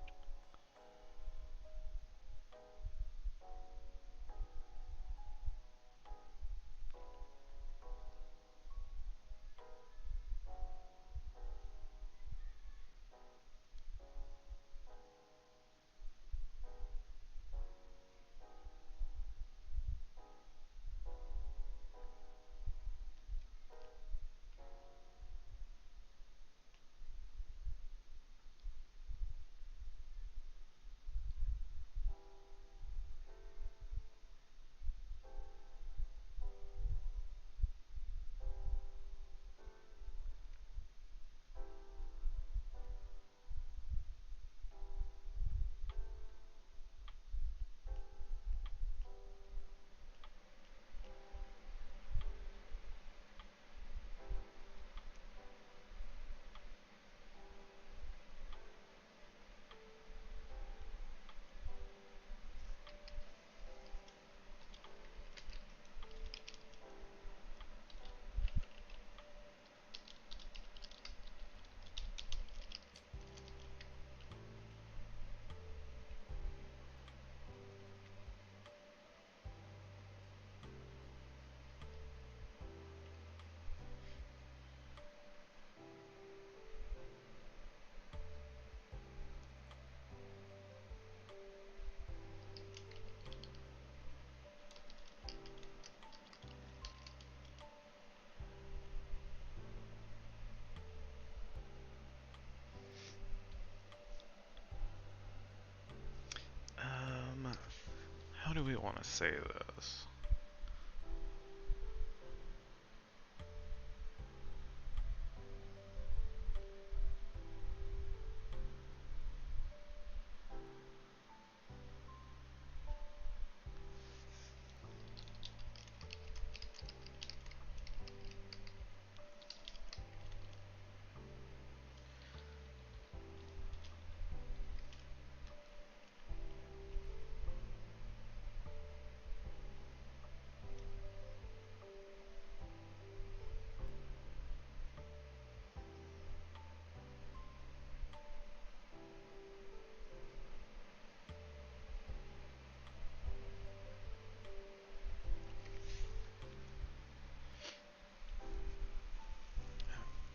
How do we want to say this?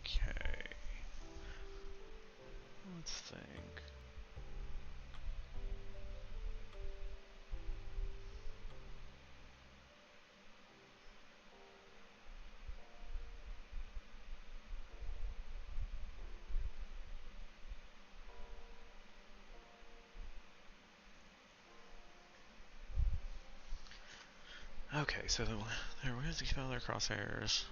Okay. Let's think. Okay, so there was these other crosshairs.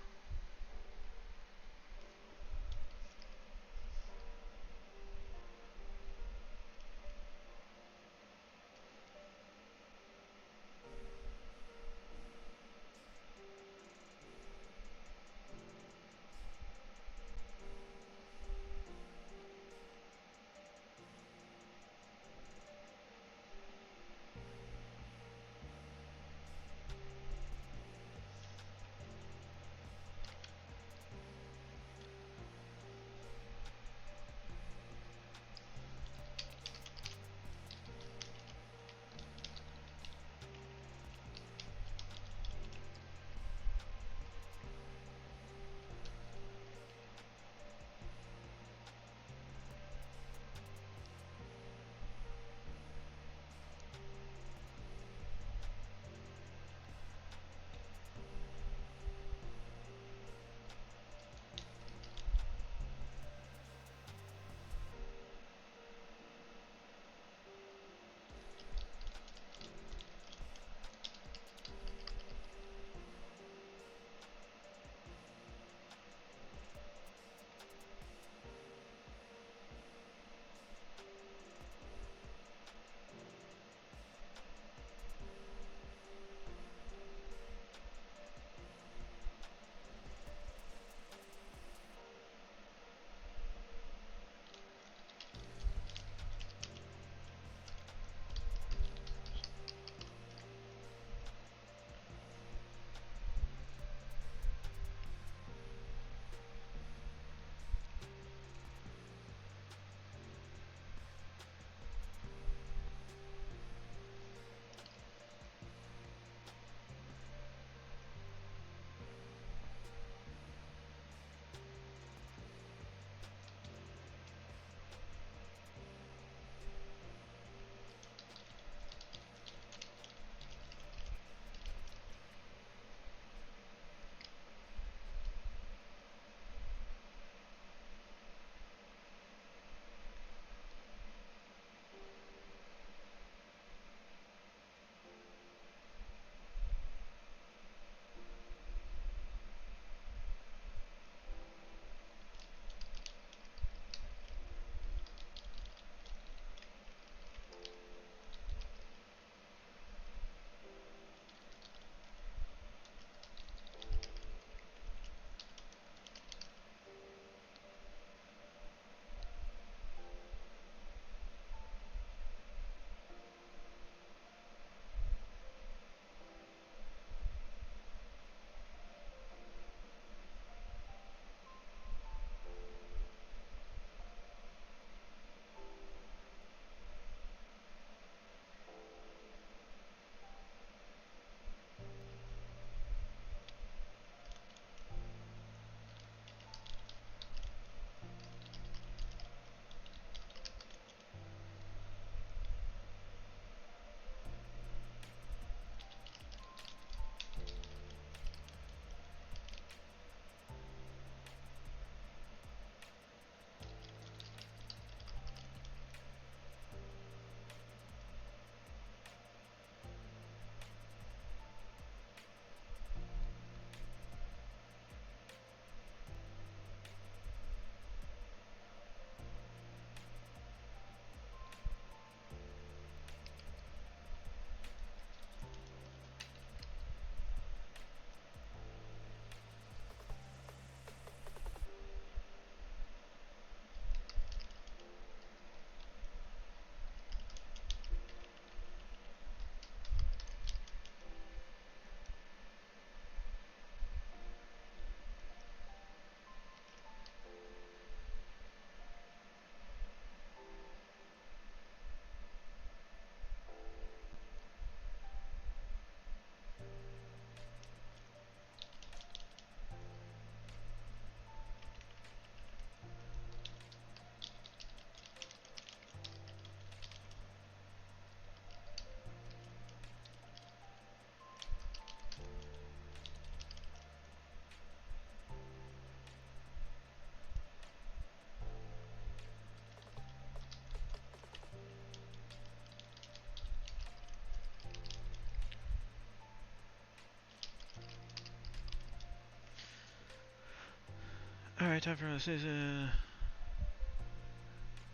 Alright, time for this.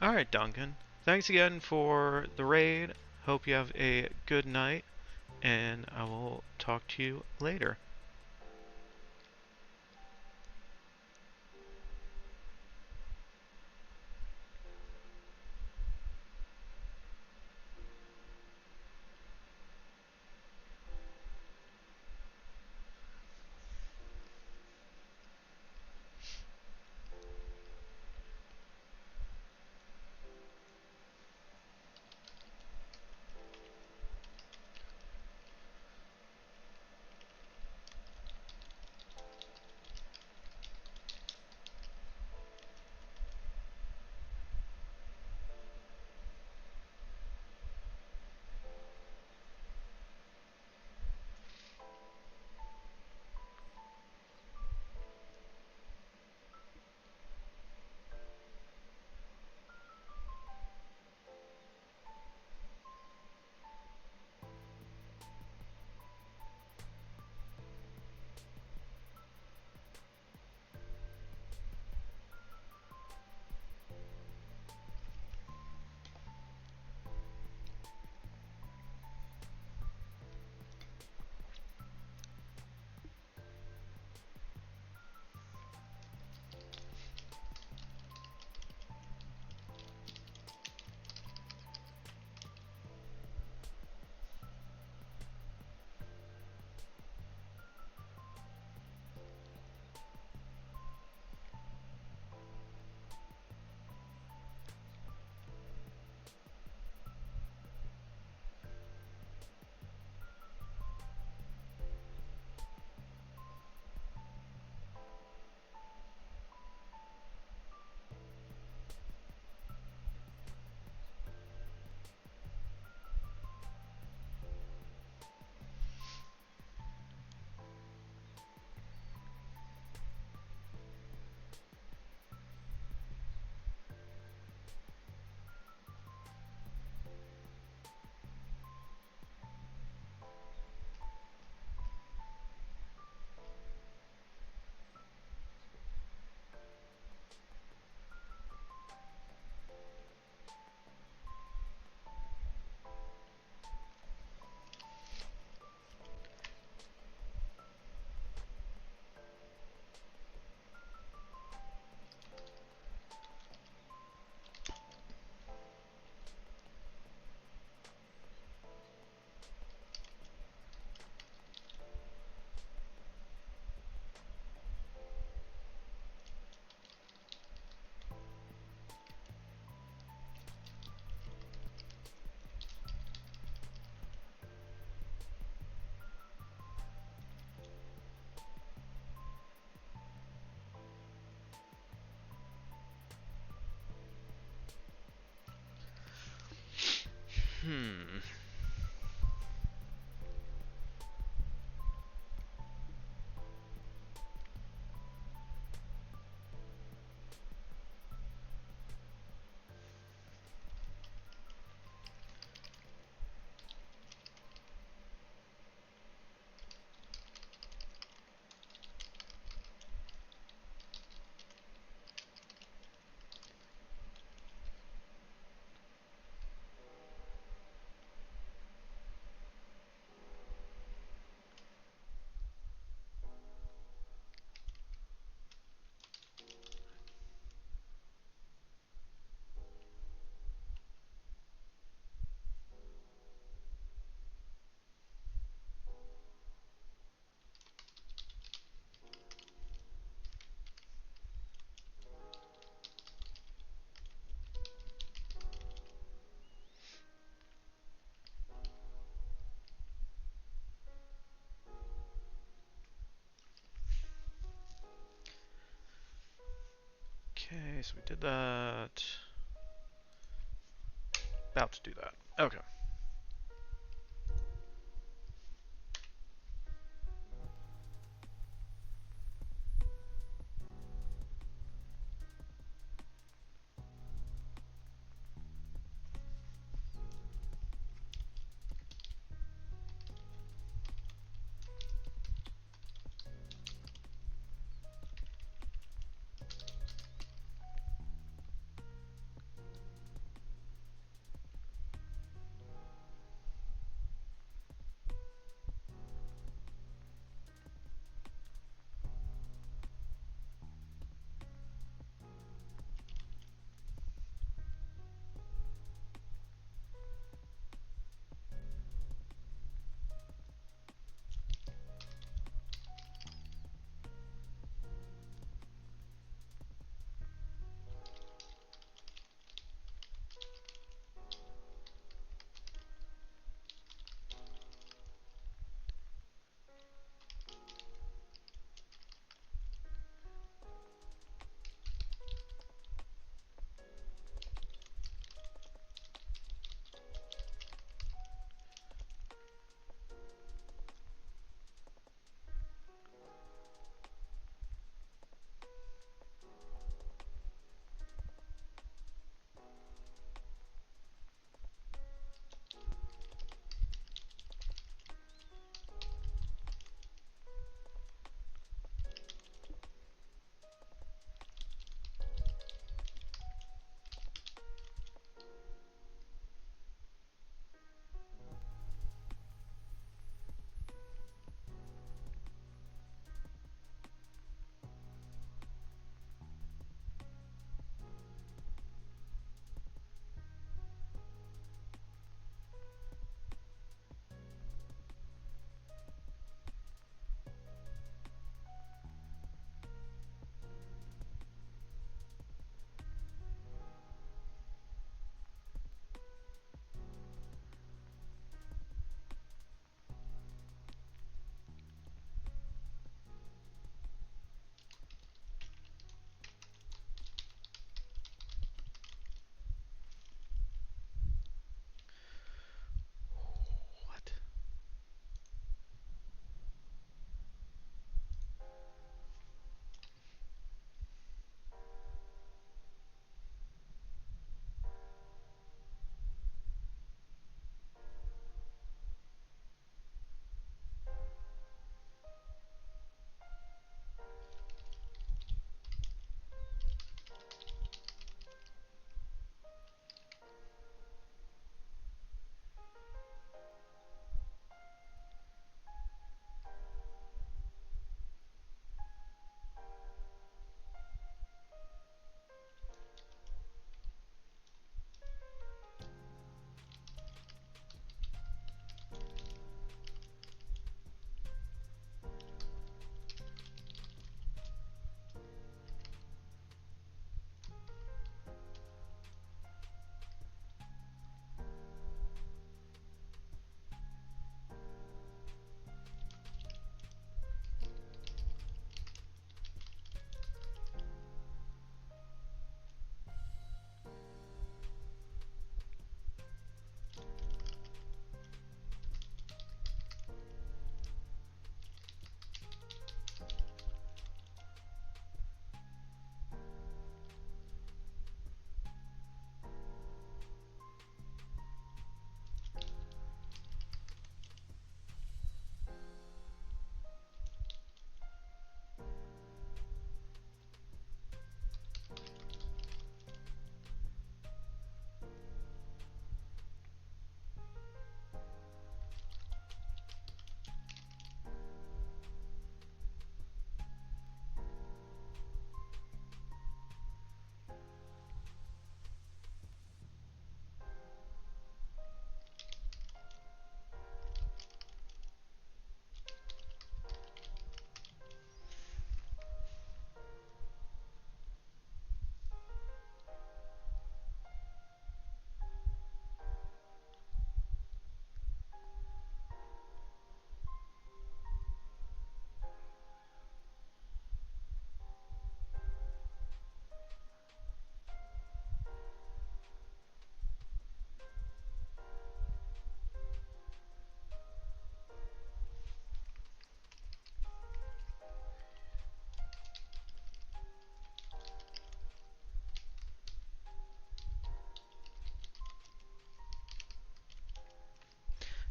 Alright, Duncan. Thanks again for the raid. Hope you have a good night, and I will talk to you later. Hmm. Okay, so we did that. About to do that. Okay.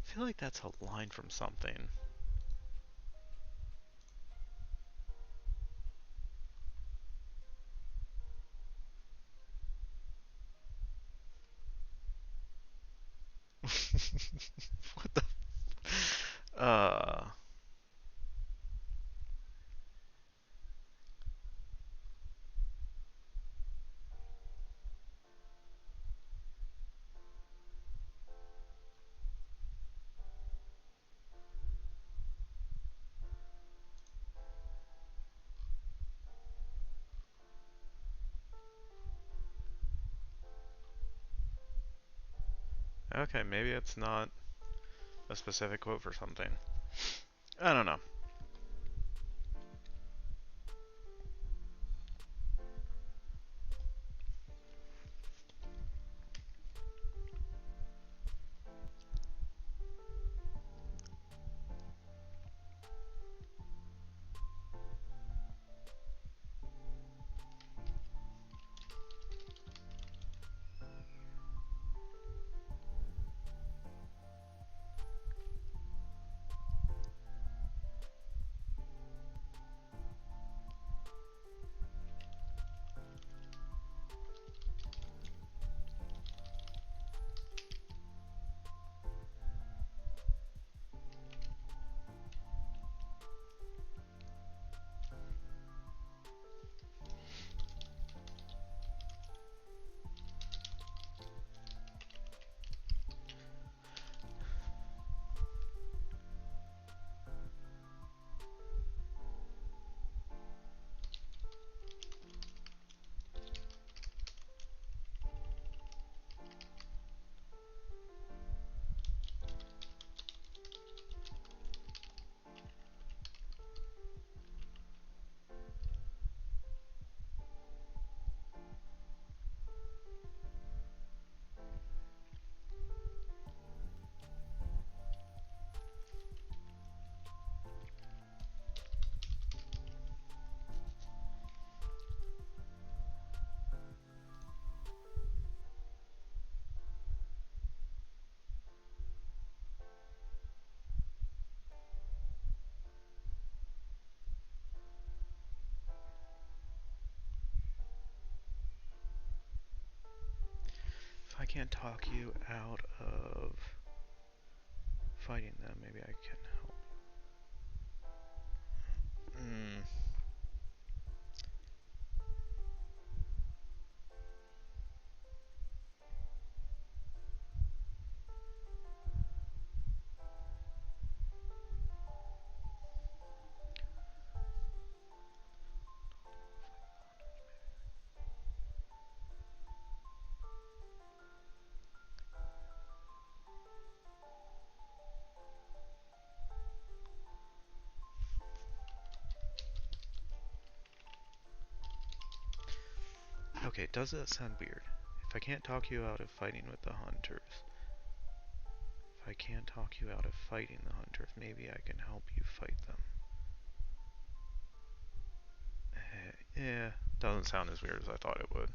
I feel like that's a line from something. What the? Uh. Okay, maybe it's not a specific quote for something. I don't know. If I can't talk you out of fighting them, maybe I can help. Hmm. Okay, does that sound weird? If I can't talk you out of fighting with the hunters, if I can't talk you out of fighting the hunters, maybe I can help you fight them. Yeah, doesn't sound as weird as I thought it would.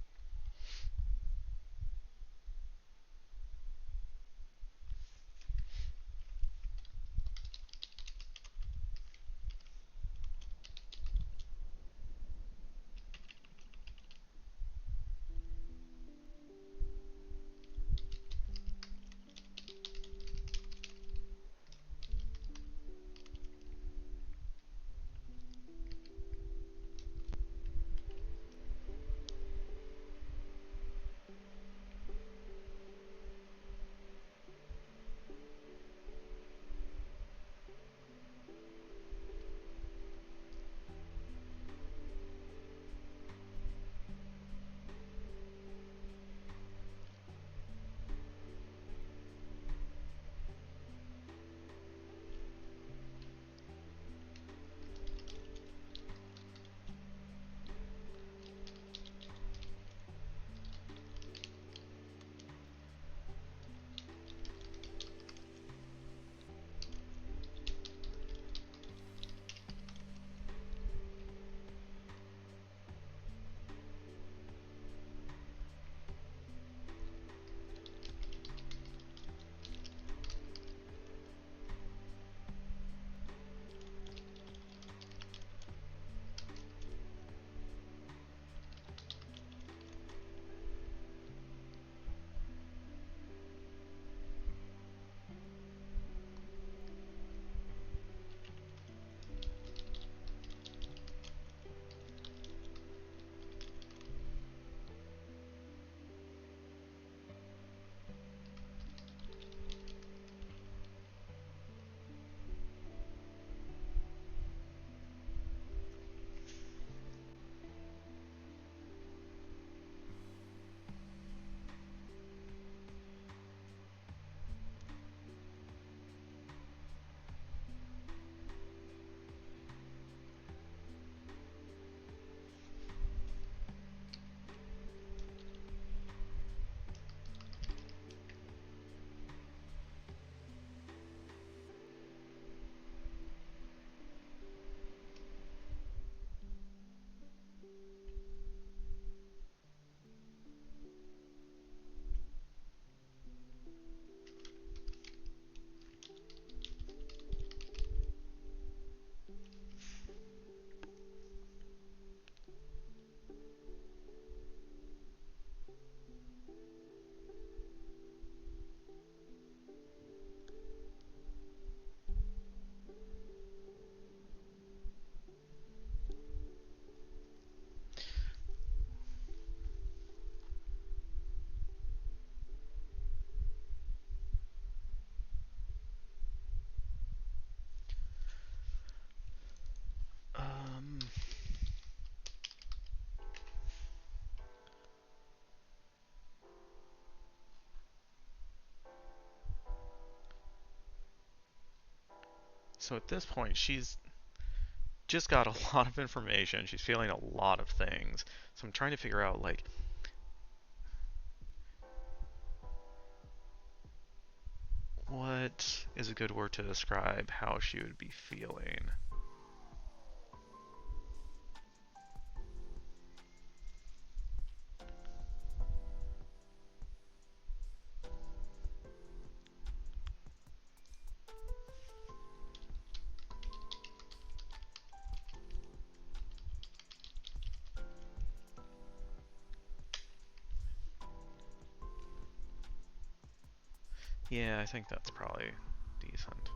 So at this point, she's just got a lot of information. She's feeling a lot of things. So I'm trying to figure out, like, what is a good word to describe how she would be feeling? Yeah, I think that's probably decent.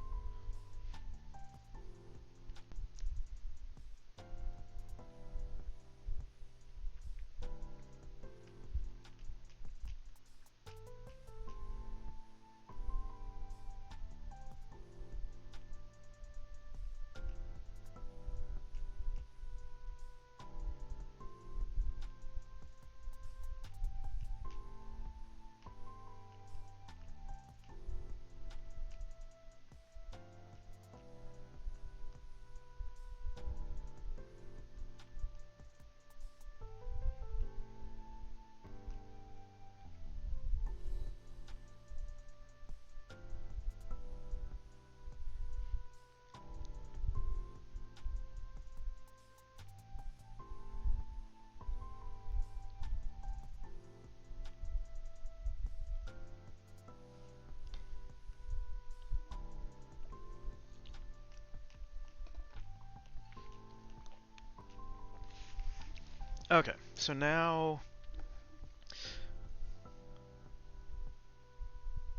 Okay, so now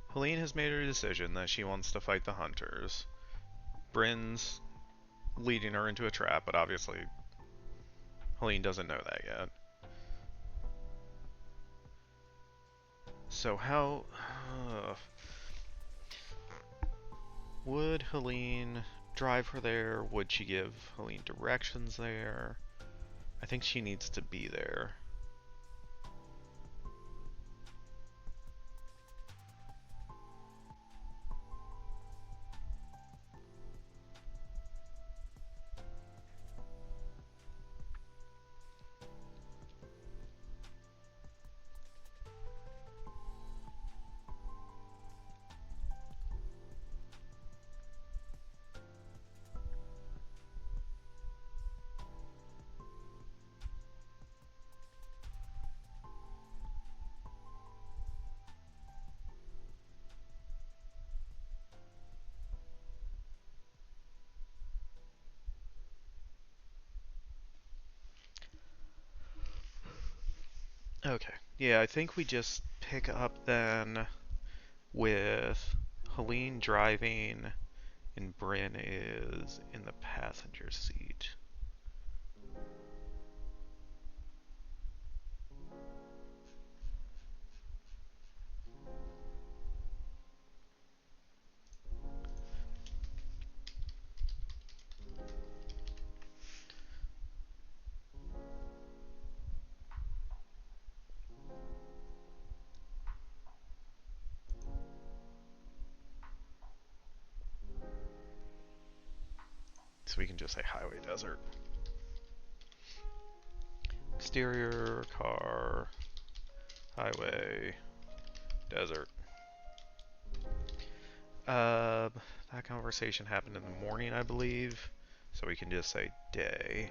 Helene has made her decision that she wants to fight the hunters. Bryn's leading her into a trap, but obviously Helene doesn't know that yet. So how... would Helene drive her there? Would she give Helene directions there? I think she needs to be there. Okay, yeah, I think we just pick up then with Helene driving and Bryn is in the passenger seat. So we can just say highway desert. Exterior, car, highway, desert. That conversation happened in the morning, I believe. So we can just say day.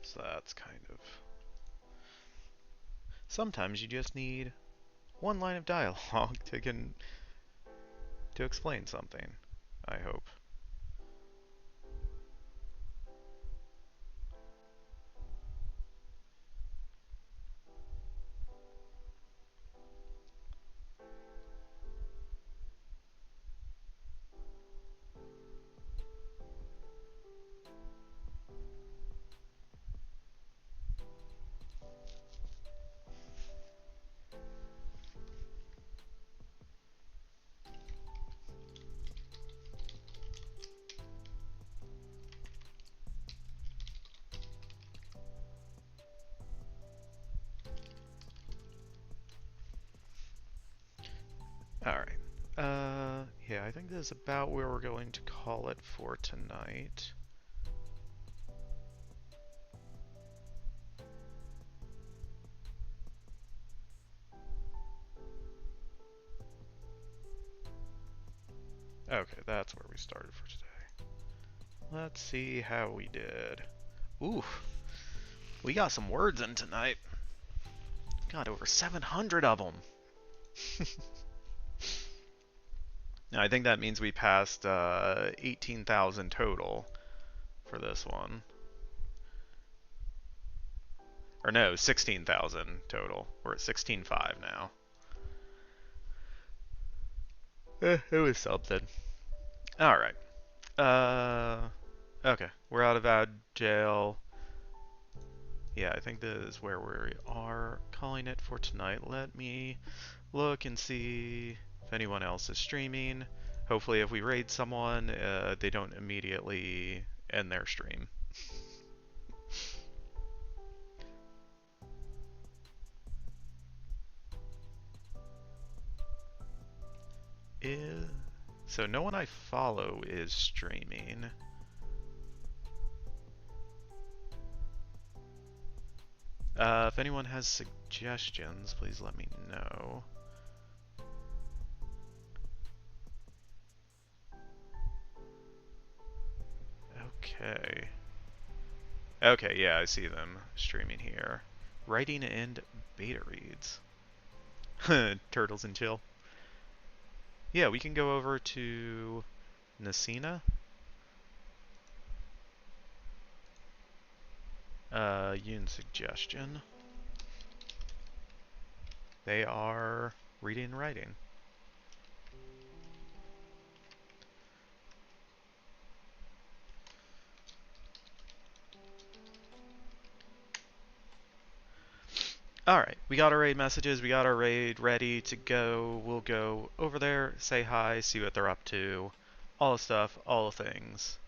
So that's kind of... Sometimes you just need one line of dialogue to explain something, I hope. Alright. Yeah, I think this is about where we're going to call it for tonight. Okay, that's where we started for today. Let's see how we did. Ooh, we got some words in tonight. Got over 700 of them. Now, I think that means we passed 18,000 total for this one. Or no, 16,000 total. We're at 16.5 now. It was something. Alright. Okay. We're out of jail. Yeah, I think this is where we are calling it for tonight. Let me look and see if anyone else is streaming. Hopefully if we raid someone, they don't immediately end their stream. So no one I follow is streaming. If anyone has suggestions, please let me know. Okay. Okay, yeah, I see them streaming here. Writing and beta reads. Turtles and chill. Yeah, we can go over to Nasina. Yoon suggestion. They are reading and writing. Alright, we got our raid messages, we got our raid ready to go. We'll go over there, say hi, see what they're up to. All the stuff, all the things.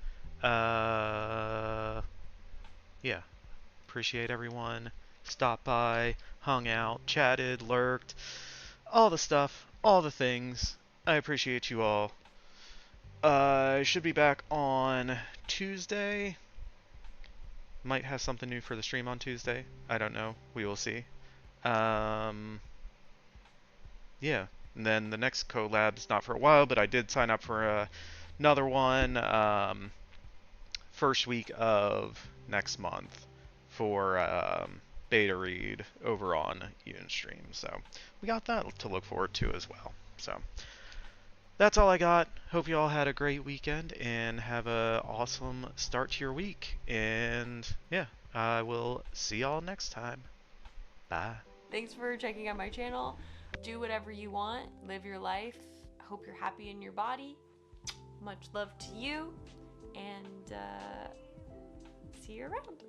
Yeah. Appreciate everyone. Stopped by, hung out, chatted, lurked. All the stuff, all the things. I appreciate you all. I should be back on Tuesday. Might have something new for the stream on Tuesday. I don't know. We will see. Yeah. And then the next collab's not for a while, but I did sign up for another one first week of next month for beta read over on Unistream. So we got that to look forward to as well. So that's all I got. Hope you all had a great weekend and have a awesome start to your week. And yeah, I will see y'all next time. Bye. Thanks for checking out my channel. Do whatever you want. Live your life. I hope you're happy in your body. Much love to you. And see you around.